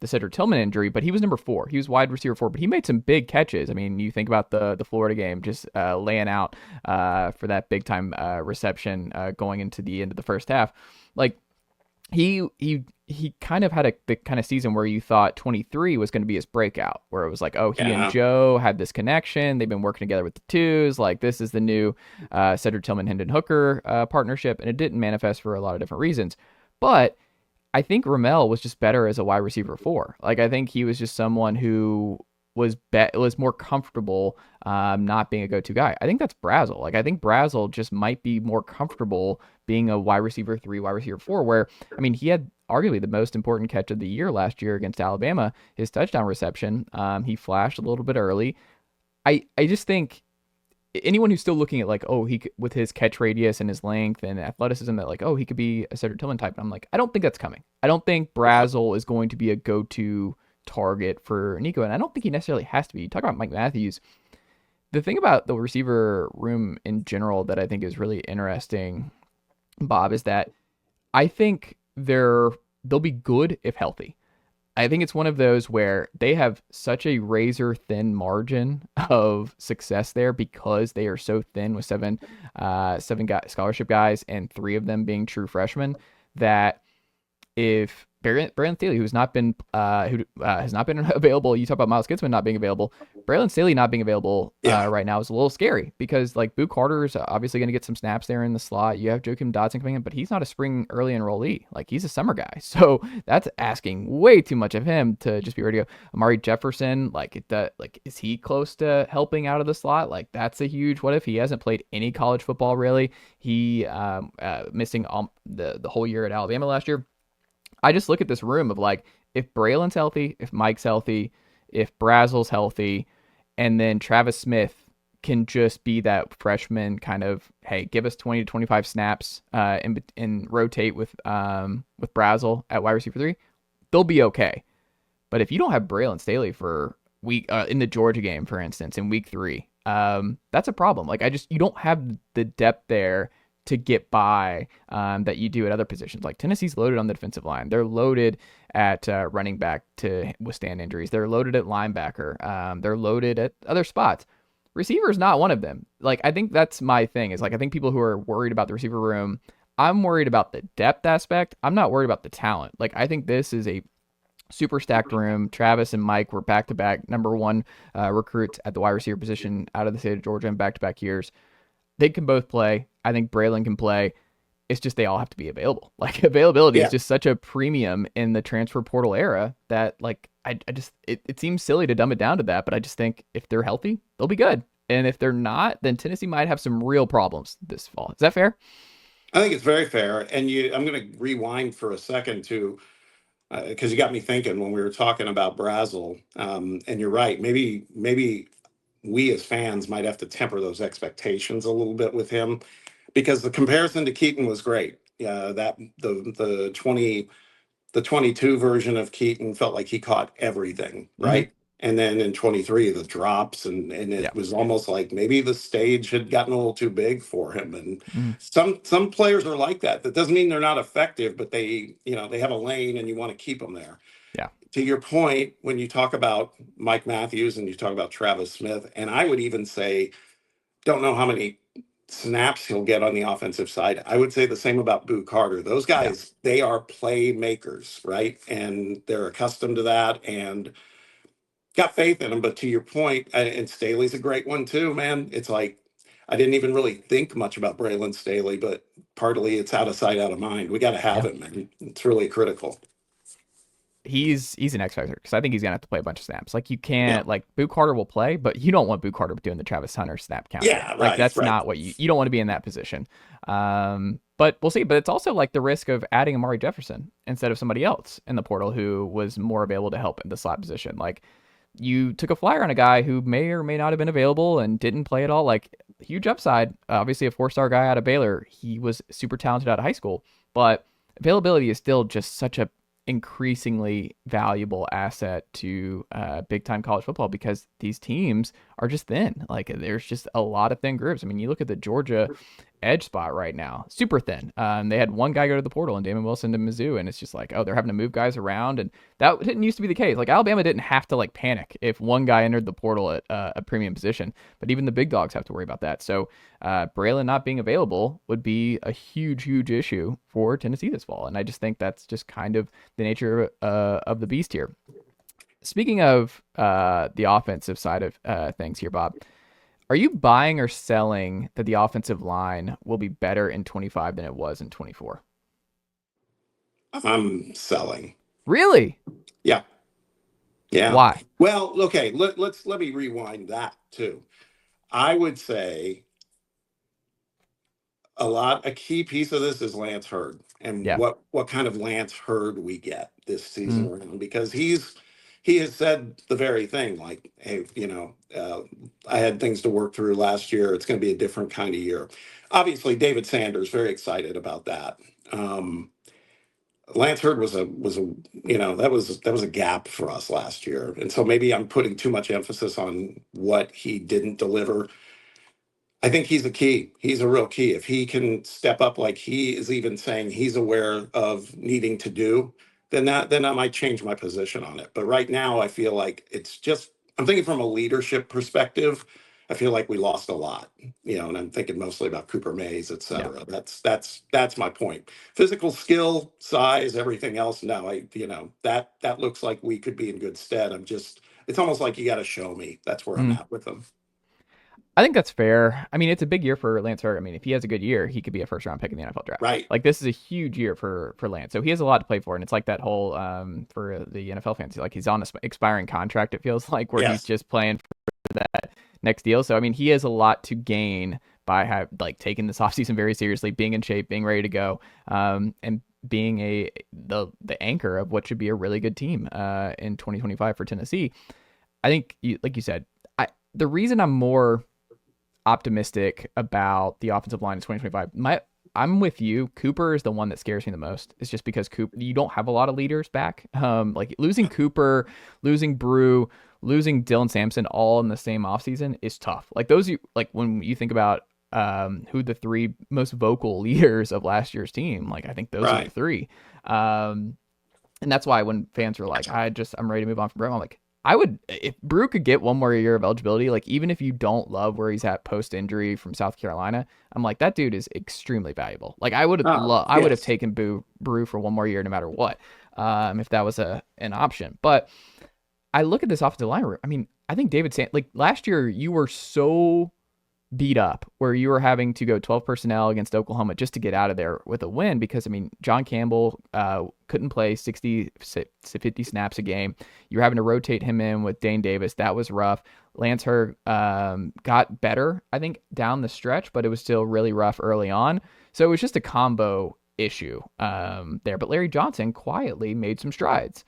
the Cedric Tillman injury, but he was number 4. He was wide receiver 4, but he made some big catches. I mean, you think about the Florida game, just laying out for that big time reception going into the end of the first half. Like, he kind of had the kind of season where you thought 23 was going to be his breakout, where it was like, oh, he and yeah. Joe had this connection. They've been working together with the twos. Like, this is the new Cedric Tillman Hendon Hooker partnership, and it didn't manifest for a lot of different reasons. But I think Ramel was just better as a wide receiver 4. Like, I think he was just someone who was more comfortable not being a go-to guy. I think that's Brazzell. Like, I think Brazzell just might be more comfortable being a wide receiver 3, wide receiver 4, where, I mean, he had arguably the most important catch of the year last year against Alabama, his touchdown reception. He flashed a little bit early. I just think anyone who's still looking at, like, oh, with his catch radius and his length and athleticism, that, like, oh, he could be a Cedric Tillman type. And I'm like, I don't think that's coming. I don't think Brazzell is going to be a go-to target for Nico, and I don't think he necessarily has to be. You talk about Mike Matthews. The thing about the receiver room in general that I think is really interesting, Bob, is that I think they'll be good if healthy. I think it's one of those where they have such a razor thin margin of success there because they are so thin with seven scholarship guys and 3 of them being true freshmen, that if Braylon Staley, who has not been available, you talk about Miles Gitzman not being available. Braylon Staley not being available Yeah. right now is a little scary because, like, Boo Carter is obviously going to get some snaps there in the slot. You have Joakim Dotson coming in, but he's not a spring early enrollee. Like, he's a summer guy, so that's asking way too much of him to just be ready to go. Amari Jefferson, is he close to helping out of the slot? Like, that's a huge what if. He hasn't played any college football really. He missing the whole year at Alabama last year. I just look at this room of, like, if Braylon's healthy, if Mike's healthy, if Brazzell's healthy, and then Travis Smith can just be that freshman kind of, hey, give us 20 to 25 snaps and rotate with Brazzell at wide receiver 3, they'll be okay. But if you don't have Braylon Staley for in the Georgia game, for instance, in week 3, that's a problem. Like, you don't have the depth there to get by that you do at other positions. Like, Tennessee's loaded on the defensive line. They're loaded at running back to withstand injuries. They're loaded at linebacker. They're loaded at other spots. Receiver is not one of them. Like, I think that's my thing, is, like, I think people who are worried about the receiver room, I'm worried about the depth aspect. I'm not worried about the talent. Like, I think this is a super stacked room. Travis and Mike were back-to-back number 1 recruits at the wide receiver position out of the state of Georgia in back-to-back years. They can both play. I think Braylon can play. It's just they all have to be available. Like, availability is just such a premium in the transfer portal era that, like, it seems silly to dumb it down to that, but I just think if they're healthy, they'll be good. And if they're not, then Tennessee might have some real problems this fall. Is that fair? I think it's very fair. And I'm going to rewind for a second to because you got me thinking when we were talking about Brazzell. And you're right. Maybe we as fans might have to temper those expectations a little bit with him, because the comparison to Keaton was great. Yeah, that the 22 version of Keaton felt like he caught everything, Mm-hmm. right? And then in 23, the drops, and Yeah. it was almost like maybe the stage had gotten a little too big for him. And Mm-hmm. some players are like that. That doesn't mean they're not effective, but they have a lane and you want to keep them there. Yeah. To your point, when you talk about Mike Matthews and you talk about Travis Smith, and I would even say, don't know how many snaps he'll get on the offensive side. I would say the same about Boo Carter. Those Yeah. guys, they are playmakers, right? And they're accustomed to that and got faith in them. But to your point, and Staley's a great one too, man. It's like, I didn't even really think much about Braylon Staley, but partly it's out of sight, out of mind. We got to have Yeah. him, man. It's really critical. he's an X factor because I think he's gonna have to play a bunch of snaps. Like you can't like Boot Carter will play, but you don't want Boot Carter doing the Travis Hunter snap count. Yeah, like right, that's right. not what you don't want to be in that position. But we'll see. But it's also like the risk of adding Amari Jefferson instead of somebody else in the portal who was more available to help in the slot position. Like you took a flyer on a guy who may or may not have been available and didn't play at all. Like huge upside. Obviously a 4-star guy out of Baylor. He was super talented out of high school, but availability is still just such a increasingly valuable asset to big time college football because these teams are just thin. Like there's just a lot of thin groups. I mean, you look at the Georgia edge spot right now, super thin. They had one guy go to the portal and Damon Wilson to Mizzou, and it's just like, oh, they're having to move guys around, and that didn't used to be the case. Like Alabama didn't have to like panic if one guy entered the portal at a premium position, but even the big dogs have to worry about that. So Braylon not being available would be a huge issue for Tennessee this fall, and I just think that's just kind of the nature of the beast here. Speaking of the offensive side of things here, Bob, are you buying or selling that the offensive line will be better in 25 than it was in 24? I'm selling. Really? Yeah. Why? Well, okay. Let me rewind that too. I would say a key piece of this is Lance Hurd and what kind of Lance Hurd we get this season around, because he has said the very thing, like, hey, I had things to work through last year. It's going to be a different kind of year. Obviously, David Sanders, very excited about that. Lance Hurd was that was a gap for us last year. And so maybe I'm putting too much emphasis on what he didn't deliver. I think he's a key. He's a real key. If he can step up like he is even saying he's aware of needing to do, then I might change my position on it. But right now I feel like I'm thinking from a leadership perspective. I feel like we lost a lot, and I'm thinking mostly about Cooper Mays, et cetera. Yeah. That's my point. Physical skill, size, everything else. No, that looks like we could be in good stead. It's almost like you got to show me. That's where I'm at with them. I think that's fair. I mean, it's a big year for Lance Hurd. I mean, if he has a good year, he could be a first-round pick in the NFL draft. Right. Like, this is a huge year for Lance. So he has a lot to play for, and it's like that whole, for the NFL fans, like he's on an expiring contract, it feels like, where he's just playing for that next deal. So, I mean, he has a lot to gain by taking this offseason very seriously, being in shape, being ready to go, and being the anchor of what should be a really good team in 2025 for Tennessee. I think, like you said, the reason I'm more optimistic about the offensive line in 2025, I'm with you. Cooper is the one that scares me the most. It's just because you don't have a lot of leaders back. Like losing Cooper, losing Brew, losing Dylan Sampson all in the same offseason is tough. Like when you think about who the three most vocal leaders of last year's team, like I think those are the three. And that's why when fans were like, I'm ready to move on from Brew, I'm like, if Brew could get one more year of eligibility, like even if you don't love where he's at post injury from South Carolina, I'm like, that dude is extremely valuable. Like I would have taken Brew for one more year no matter what, if that was an option. But I look at this offensive line. I mean, I think like last year you were so beat up where you were having to go 12 personnel against Oklahoma just to get out of there with a win, because I mean, John Campbell couldn't play 50 snaps a game. You were having to rotate him in with Dane Davis. That was rough. Lance Hurd got better, I think, down the stretch, but it was still really rough early on. So it was just a combo issue there. But Larry Johnson quietly made some strides.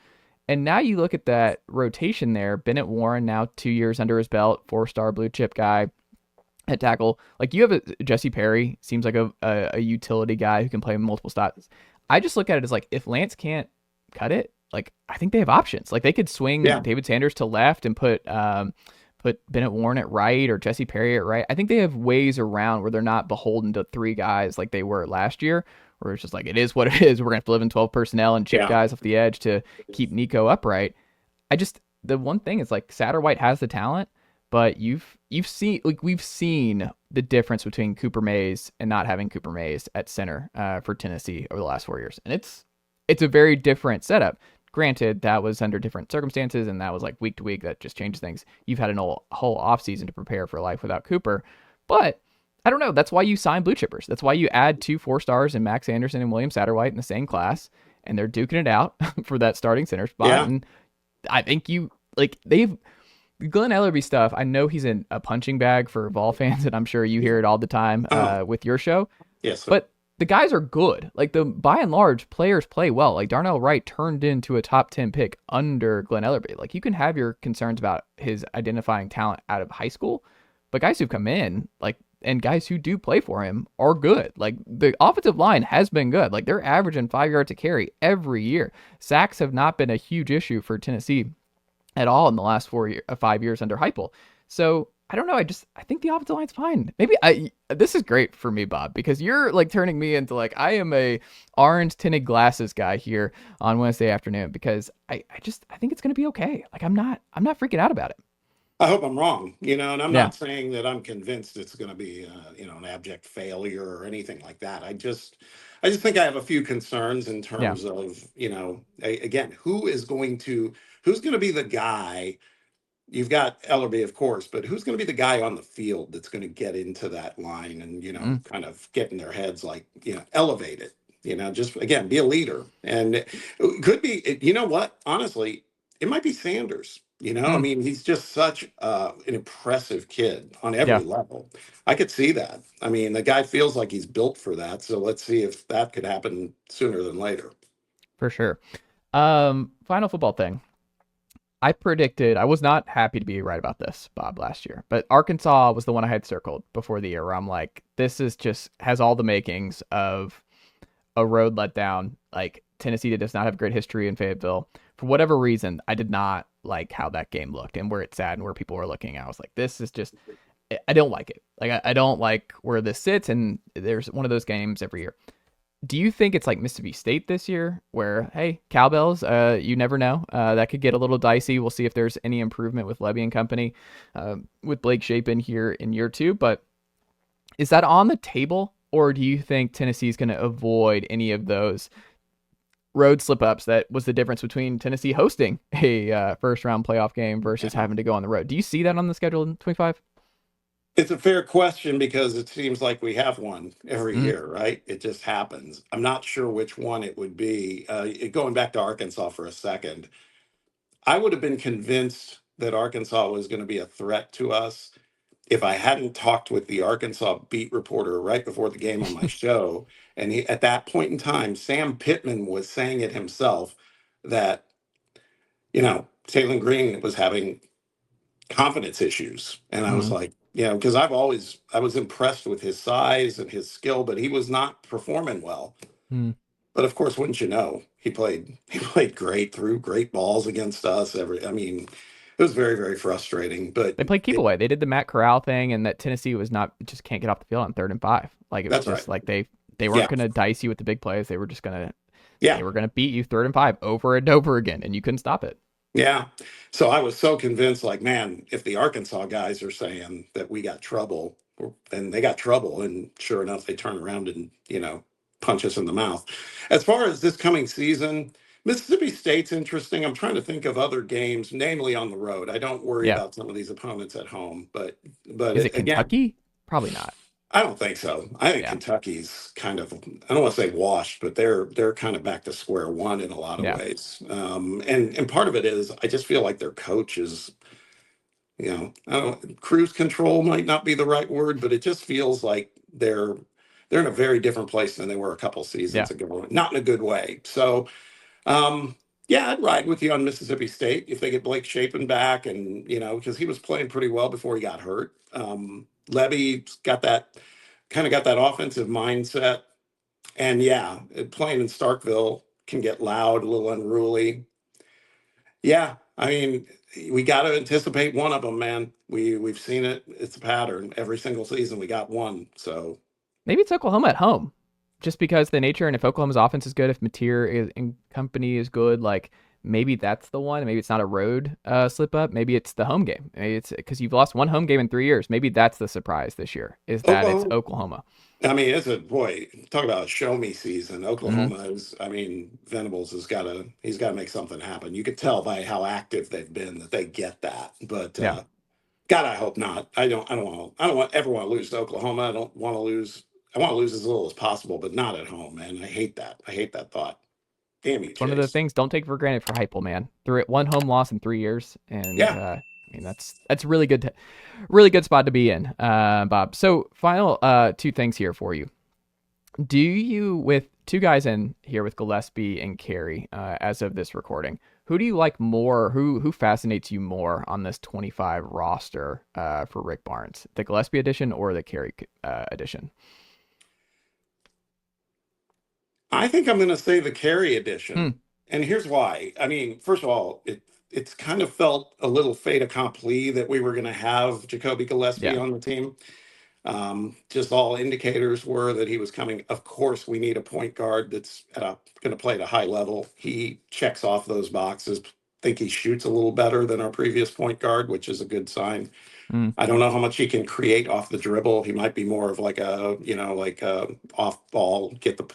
And now you look at that rotation there. Bennett Warren, now 2 years under his belt, 4-star blue chip guy at tackle. Like you have Jesse Perry, seems like a utility guy who can play multiple spots. I just look at it as like, if Lance can't cut it, like I think they have options. Like they could swing David Sanders to left and put Bennett Warren at right or Jesse Perry at right. I think they have ways around where they're not beholden to three guys like they were last year, where it's just like, it is what it is. We're going to have to live in 12 personnel and chip guys off the edge to keep Nico upright. The one thing is like Satterwhite has the talent, but we've seen the difference between Cooper Mays and not having Cooper Mays at center for Tennessee over the last 4 years. And it's a very different setup. Granted, that was under different circumstances, and that was like week to week. That just changes things. You've had a whole offseason to prepare for life without Cooper. But I don't know. That's why you sign blue chippers. That's why you add 2 4-stars in Max Anderson and William Satterwhite in the same class. and they're duking it out for that starting center spot. Yeah. And I think Glenn Ellerby stuff, I know he's in a punching bag for Vol fans, and I'm sure you hear it all the time with your show. Yes. But the guys are good. Like, by and large, players play well. Like, Darnell Wright turned into a top 10 pick under Glenn Ellerby. Like, you can have your concerns about his identifying talent out of high school, but guys who've come in, like, and guys who do play for him are good. Like, the offensive line has been good. Like, they're averaging 5 yards to carry every year. Sacks have not been a huge issue for Tennessee at all in the last 5 years under Heupel. So I don't know. I think the offensive line's fine. Maybe this is great for me, Bob, because you're like turning me into like, I am a orange tinted glasses guy here on Wednesday afternoon, because I think it's going to be okay. Like, I'm not freaking out about it. I hope I'm wrong, and I'm not saying that I'm convinced it's going to be, an abject failure or anything like that. I just think I have a few concerns in terms of, again, who's going to be the guy. You've got Ellerby, of course, but who's going to be the guy on the field that's going to get into that line and, kind of get in their heads, like, elevate it, just, again, be a leader. And it could be, what, honestly, it might be Sanders. I mean, he's just such an impressive kid on every level. I could see that. I mean, the guy feels like he's built for that. So let's see if that could happen sooner than later. For sure. Final football thing. I was not happy to be right about this, Bob, last year, but Arkansas was the one I had circled before the year where I'm like, this is just has all the makings of a road letdown. Like, Tennessee does not have great history in Fayetteville. For whatever reason, I did not like how that game looked and where it sat and where people were looking. I was like, this is just, I don't like it. Like, I don't like where this sits, and there's one of those games every year. Do you think it's like Mississippi State this year where, hey, cowbells, you never know. That could get a little dicey. We'll see if there's any improvement with Levy and company, with Blake Shapen here in year 2. But is that on the table, or do you think Tennessee's going to avoid any of those road slip-ups that was the difference between Tennessee hosting a first-round playoff game versus having to go on the road? Do you see that on the schedule in 25? It's a fair question because it seems like we have one every year, right? It just happens. I'm not sure which one it would be. Going back to Arkansas for a second, I would have been convinced that Arkansas was going to be a threat to us if I hadn't talked with the Arkansas beat reporter right before the game on my show. And at that point in time, Sam Pittman was saying it himself that, Taylor Green was having confidence issues. And I was like, because I was impressed with his size and his skill, but he was not performing well. But of course, wouldn't you know, he played great, threw great balls against us. It was very, very frustrating. But they played keep away. They did the Matt Corral thing, and that Tennessee just can't get off the field on 3rd and 5. Like, it was just right. Like they weren't going to dice you with the big plays. They were just going to they were going to beat you 3rd and 5 over and over again, and you couldn't stop it. Yeah. So I was so convinced, like, man, if the Arkansas guys are saying that we got trouble, and they got trouble, and sure enough, they turn around and, punch us in the mouth. As far as this coming season, Mississippi State's interesting. I'm trying to think of other games, namely on the road. I don't worry about some of these opponents at home, but is it Kentucky? Again, probably not. I don't think so. I think Kentucky's kind of, I don't want to say washed, but they're kind of back to square one in a lot of ways. And part of it is I just feel like their coach is, cruise control might not be the right word, but it just feels like they're in a very different place than they were a couple seasons ago, not in a good way. So, I'd ride with you on Mississippi State if they get Blake Shapen back, and because he was playing pretty well before he got hurt. Levy's got that offensive mindset, and playing in Starkville can get loud, a little unruly. Yeah, I mean, we got to anticipate one of them, man. We've seen it; it's a pattern every single season. We got one, so maybe it's Oklahoma at home. Just because the nature, and if Oklahoma's offense is good, if Mateer and company is good, like, maybe that's the one. Maybe it's not a road slip up. Maybe it's the home game. Maybe it's because you've lost one home game in 3 years. Maybe that's the surprise this year, is that it's Oklahoma. I mean, talk about a show me season. Oklahoma is, Venables he's got to make something happen. You could tell by how active they've been that they get that. But God, I hope not. I don't ever want to lose to Oklahoma. I want to lose as little as possible, but not at home, man. I hate that. I hate that thought. Damn you, It's one of the Chase. things don't take for granted for Heupel, man. Through it, one home loss in 3 years, and Yeah. I mean that's really good, really good spot to be in, Bob. So final two things here for you. Do you, with two guys in here with Gillespie and Carey, as of this recording, who do you like more? Who fascinates you more on this 25 roster for Rick Barnes, the Gillespie edition or the Carey edition? I think I'm going to say the Carey edition. And here's why. I mean, first of all, it's kind of felt a little fait accompli that we were going to have Jacoby Gillespie Yeah. on the team. Just all indicators were that he was coming. Of course, we need a point guard that's going to play at a high level. He checks off those boxes. Think he shoots a little better than our previous point guard, which is a good sign. I don't know how much he can create off the dribble. He might be more of like a off ball, get the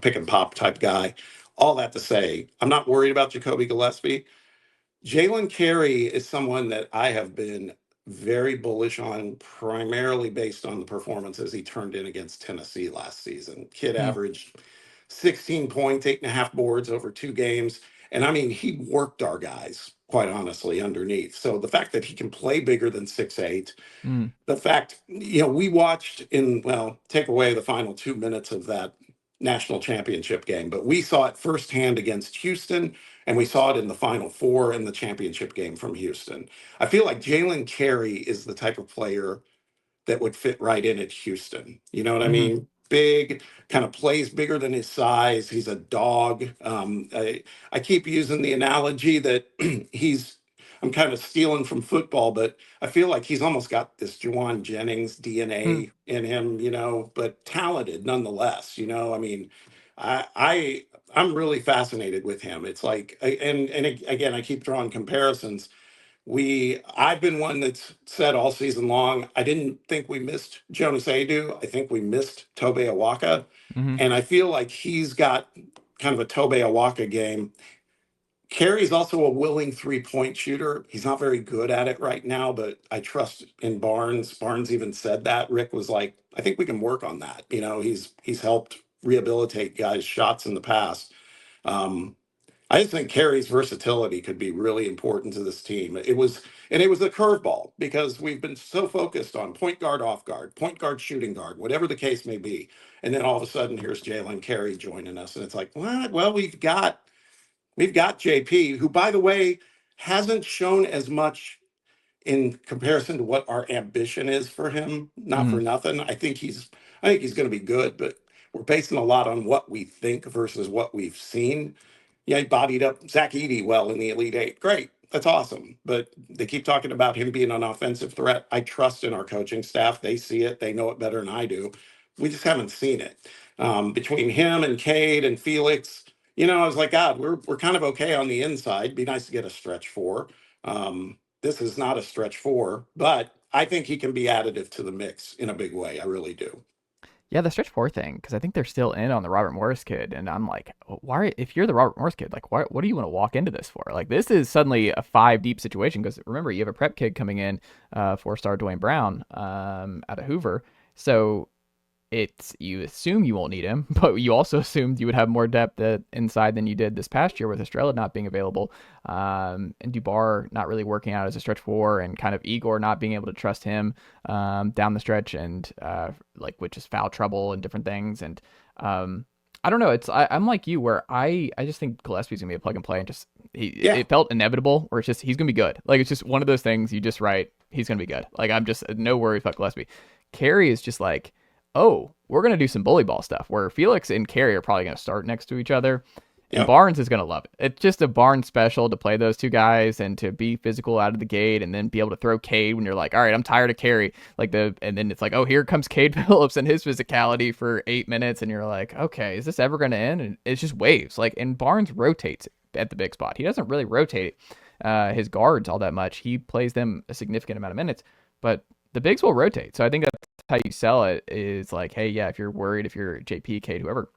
pick and pop type guy. All that to say, I'm not worried about Jacoby Gillespie. Jalen Carey is someone that I have been very bullish on, primarily based on the performances he turned in against Tennessee last season. Kid averaged 16 points, 8.5 boards over 2 games. And I mean, he worked our guys, quite honestly, underneath. So the fact that he can play bigger than 6'8", the fact, we watched take away the final 2 minutes of that national championship game, but we saw it firsthand against Houston, and we saw it in the Final Four in the championship game from Houston. I feel like Jalen Carey is the type of player that would fit right in at Houston. You know what I mean? Big, kind of plays bigger than his size. He's a dog. I keep using the analogy that I'm kind of stealing from football, but I feel like he's almost got this Juwan Jennings DNA in him, but talented nonetheless. I mean, I'm really fascinated with him. It's like, and again, I keep drawing comparisons. I've been one that's said all season long, I didn't think we missed Jonas Adu. I think we missed Tobe Awaka. And I feel like he's got kind of a Tobe Awaka game. Carey's also a willing 3-point shooter. He's not very good at it right now, but I trust in Barnes. Barnes even said that. Rick was like, I think we can work on that. He's helped rehabilitate guys' shots in the past. I just think Carey's versatility could be really important to this team. It was a curveball because we've been so focused on point guard, off guard, point guard, shooting guard, whatever the case may be. And then all of a sudden, here's Jalen Carey joining us, and it's like, what? Well, we've got JP, who, by the way, hasn't shown as much in comparison to what our ambition is for him. Not for nothing. I think he's going to be good, but we're basing a lot on what we think versus what we've seen. Yeah, he bodied up Zach Edey well in the Elite Eight. Great. That's awesome. But they keep talking about him being an offensive threat. I trust in our coaching staff. They see it. They know it better than I do. We just haven't seen it. Between him and Cade and Felix, I was like, God, we're kind of okay on the inside. Be nice to get a stretch 4. This is not a stretch 4, but I think he can be additive to the mix in a big way. I really do. Yeah, the stretch 4 thing, because I think they're still in on the Robert Morris kid, and I'm like, why? If you're the Robert Morris kid, like, what do you want to walk into this for? Like, this is suddenly a 5 deep situation because remember, you have a prep kid coming in, 4-star Dwayne Brown, out of Hoover, so you assume you won't need him, but you also assumed you would have more depth inside than you did this past year with Estrella not being available, and Dubar not really working out as a stretch 4, and kind of Igor not being able to trust him down the stretch, and which is foul trouble and different things. And I don't know. I'm like you, where I just think Gillespie's gonna be a plug and play, and it felt inevitable, where it's just he's gonna be good. Like, it's just one of those things you just write, he's gonna be good. Like, I'm just no worries about Gillespie. Carey is just like, oh, we're going to do some bully ball stuff, where Felix and Carey are probably going to start next to each other. And Barnes is going to love it. It's just a Barnes special to play those two guys and to be physical out of the gate, and then be able to throw Cade when you're like, all right, I'm tired of Carey. And then it's like, oh, here comes Cade Phillips and his physicality for 8 minutes. And you're like, okay, is this ever going to end? And it's just waves. And Barnes rotates at the big spot. He doesn't really rotate his guards all that much. He plays them a significant amount of minutes, but the bigs will rotate. So I think that's how you sell it, is like, hey, yeah, if you're worried, if you're JP, Cade, whoever,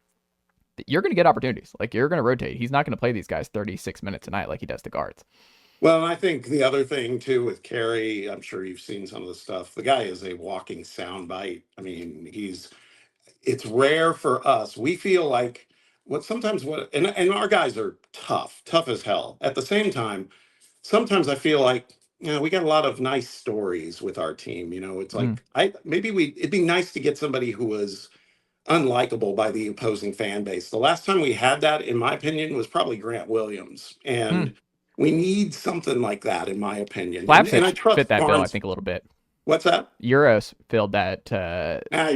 you're going to get opportunities. Like, you're going to rotate. He's not going to play these guys 36 minutes a night like he does the guards. Well, I think the other thing too with Carey, I'm sure you've seen some of the stuff. The guy is a walking soundbite. I mean, it's rare for us. We feel like and our guys are tough as hell. At the same time, sometimes I feel like, we got a lot of nice stories with our team. It's Mm. like it'd be nice to get somebody who was unlikable by the opposing fan base. The last time we had that, in my opinion, was probably Grant Williams. Mm. And we need something like that, in my opinion. And I Slapstitch fit trust that bill, I Barnes. think, a little bit. What's that? Euros filled that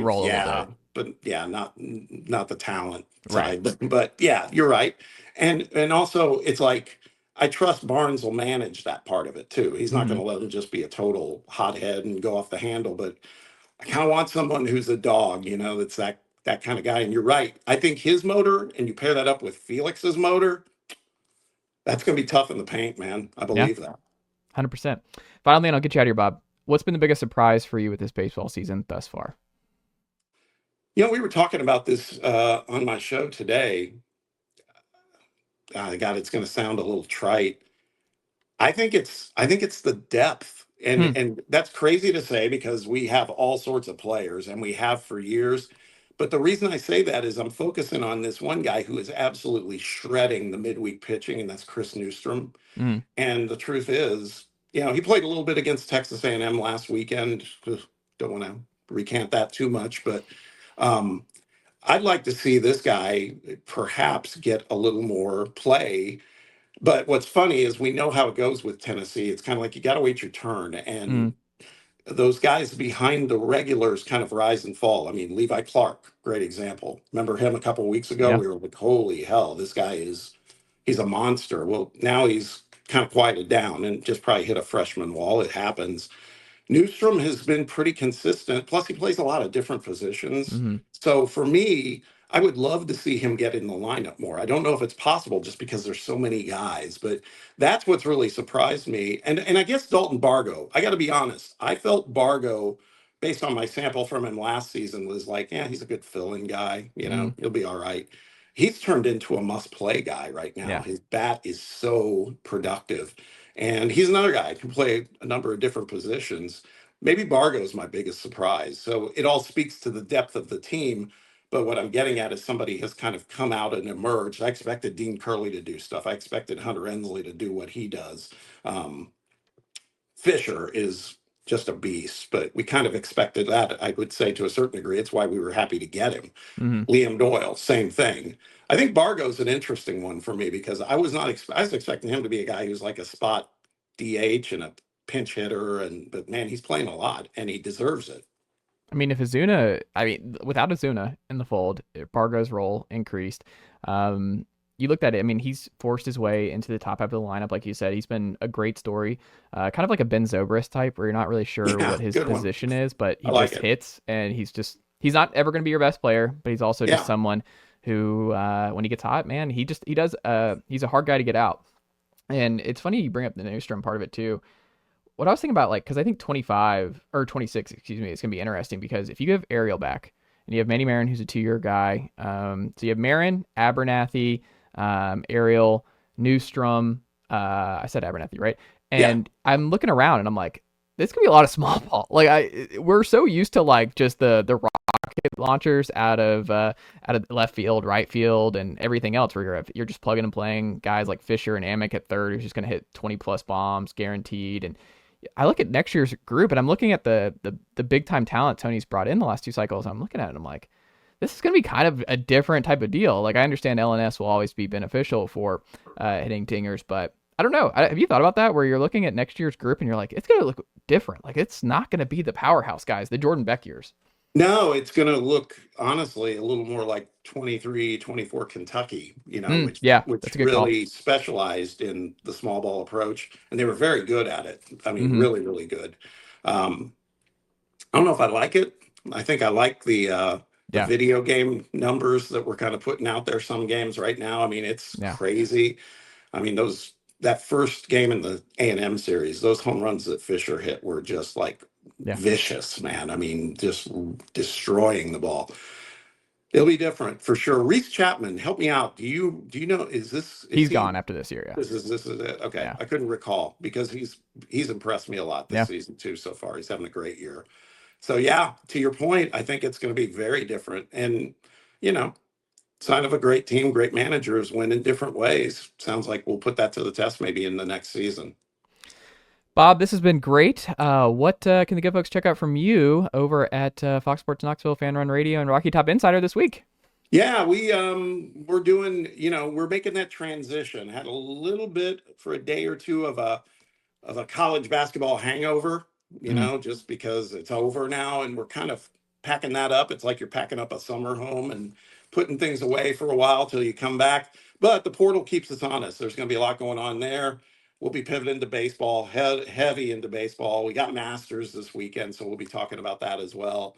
role a Yeah, little bit. but yeah, not the talent Right. side. But yeah, you're right. And also it's like I trust Barnes will manage that part of it too. He's not Mm-hmm. going to let him just be a total hothead and go off the handle. But I kind of want someone who's a dog, that's that kind of guy. And you're right. I think his motor, and you pair that up with Felix's motor, that's going to be tough in the paint, man. I Yeah, believe that. 100%. Finally, and I'll get you out of here, Bob. What's been the biggest surprise for you with this baseball season thus far? We were talking about this on my show today. God, it's going to sound a little trite. I think it's the depth. Hmm. And that's crazy to say because we have all sorts of players and we have for years. But the reason I say that is I'm focusing on this one guy who is absolutely shredding the midweek pitching, and that's Chris Newstrom. Mm. And the truth is, he played a little bit against Texas A&M last weekend. Don't want to recant that too much, but um, I'd like to see this guy perhaps get a little more play. But what's funny is we know how it goes with Tennessee. It's kind of like you got to wait your turn. Mm. And those guys behind the regulars kind of rise and fall. I mean, Levi Clark, great example. Remember him a couple of weeks ago? Yeah. We were like, holy hell, he's a monster. Well, now he's kind of quieted down and just probably hit a freshman wall. It happens. Newstrom has been pretty consistent. Plus, he plays a lot of different positions. Mm-hmm. So for me, I would love to see him get in the lineup more. I don't know if it's possible just because there's so many guys, but that's what's really surprised me. And I guess Dalton Bargo, I got to be honest, I felt Bargo, based on my sample from him last season, was like, yeah, he's a good fill-in guy. Mm. He'll be all right. He's turned into a must-play guy right now. Yeah. His bat is so productive. And he's another guy who can play a number of different positions. Maybe Bargo is my biggest surprise. So it all speaks to the depth of the team. But what I'm getting at is somebody has kind of come out and emerged. I expected Dean Curley to do stuff. I expected Hunter Ensley to do what he does. Fisher is just a beast, but we kind of expected that, I would say, to a certain degree. It's why we were happy to get him. Mm-hmm. Liam Doyle, same thing. I think Bargo's an interesting one for me because I was expecting him to be a guy who's like a spot DH and a pinch hitter, but man, he's playing a lot and he deserves it. I mean, without Azuna in the fold, Bargo's role increased. You looked at it. I mean, he's forced his way into the top half of the lineup, like you said. He's been a great story, kind of like a Ben Zobrist type, where you're not really sure what his position is, but he just hits, and he's not ever going to be your best player, but he's also just someone who, when he gets hot, man, he's a hard guy to get out. And it's funny you bring up the Newstrom part of it too. What I was thinking about, because I think 25 or 26, excuse me, it's going to be interesting because if you have Ariel back and you have Manny Marin, who's a 2-year guy, so you have Marin, Abernathy, Ariel, Newstrom, I said Abernathy, right? And I'm looking around and I'm like, this could be a lot of small ball. We're so used to just the rocket launchers out of left field, right field, and everything else where you're just plugging and playing guys like Fisher and Ament at third who's just going to hit 20 plus bombs guaranteed. And I look at next year's group and I'm looking at the big time talent Tony's brought in the last 2 cycles. I'm looking at it and I'm like, this is going to be kind of a different type of deal. I understand LNS will always be beneficial for hitting dingers, but I don't know. Have you thought about that where you're looking at next year's group and you're like, it's going to look different. It's not going to be the powerhouse guys, the Jordan Beck years. No, it's going to look, honestly, a little more like 23, 24 Kentucky, which really specialized in the small ball approach. And they were very good at it. I mean, really, really good. I don't know if I like it. I think I like the video game numbers that we're kind of putting out there some games right now. I mean, it's crazy. I mean, that first game in the A&M series, those home runs that Fisher hit were just vicious, man. I mean, just destroying the ball. It'll be different for sure. Reese Chapman, help me out. Do you know? He's gone after this year? Yeah. This is it. Okay, yeah. I couldn't recall because he's impressed me a lot this season too so far. He's having a great year. So to your point, I think it's going to be very different. And sign of a great team, great managers win in different ways. Sounds like we'll put that to the test maybe in the next season. Bob, this has been great. What can the good folks check out from you over at Fox Sports Knoxville, FanRun Radio, and Rocky Top Insider this week? Yeah, we're doing, we're making that transition. Had a little bit for a day or two of a college basketball hangover, just because it's over now and we're kind of packing that up. It's like you're packing up a summer home and putting things away for a while till you come back. But the portal keeps us honest. There's going to be a lot going on there. We'll be pivoting to baseball, heavy into baseball. We got Masters this weekend, so we'll be talking about that as well.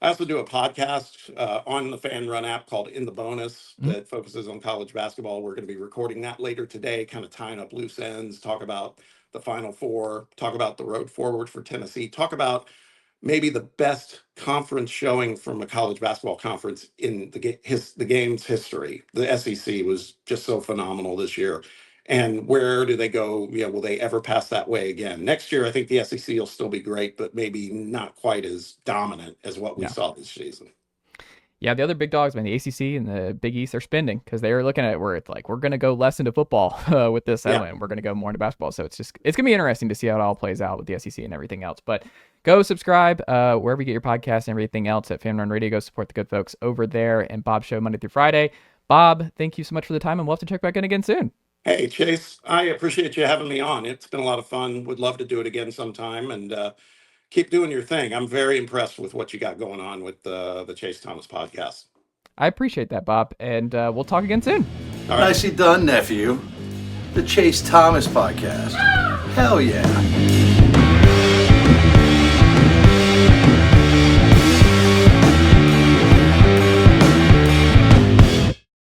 I also do a podcast on the FanRun app called In the Bonus that focuses on college basketball. We're going to be recording that later today, kind of tying up loose ends, talk about the Final Four, talk about the road forward for Tennessee, talk about maybe the best conference showing from a college basketball conference in the game's history. The SEC was just so phenomenal this year. And where do they go? Will they ever pass that way again? Next year, I think the SEC will still be great, but maybe not quite as dominant as what we saw this season. Yeah, the other big dogs, man, the ACC and the Big East, they're spending because they're looking at it where it's like, we're going to go less into football with this and we're going to go more into basketball. So it's going to be interesting to see how it all plays out with the SEC and everything else. But go subscribe wherever you get your podcasts and everything else at FanRun Radio. Go support the good folks over there and Bob's show Monday through Friday. Bob, thank you so much for the time, and we'll have to check back in again soon. Hey, Chase, I appreciate you having me on. It's been a lot of fun. Would love to do it again sometime, and keep doing your thing. I'm very impressed with what you got going on with the Chase Thomas podcast. I appreciate that, Bob, and we'll talk again soon. All right. Nicely done, nephew. The Chase Thomas podcast. Hell yeah.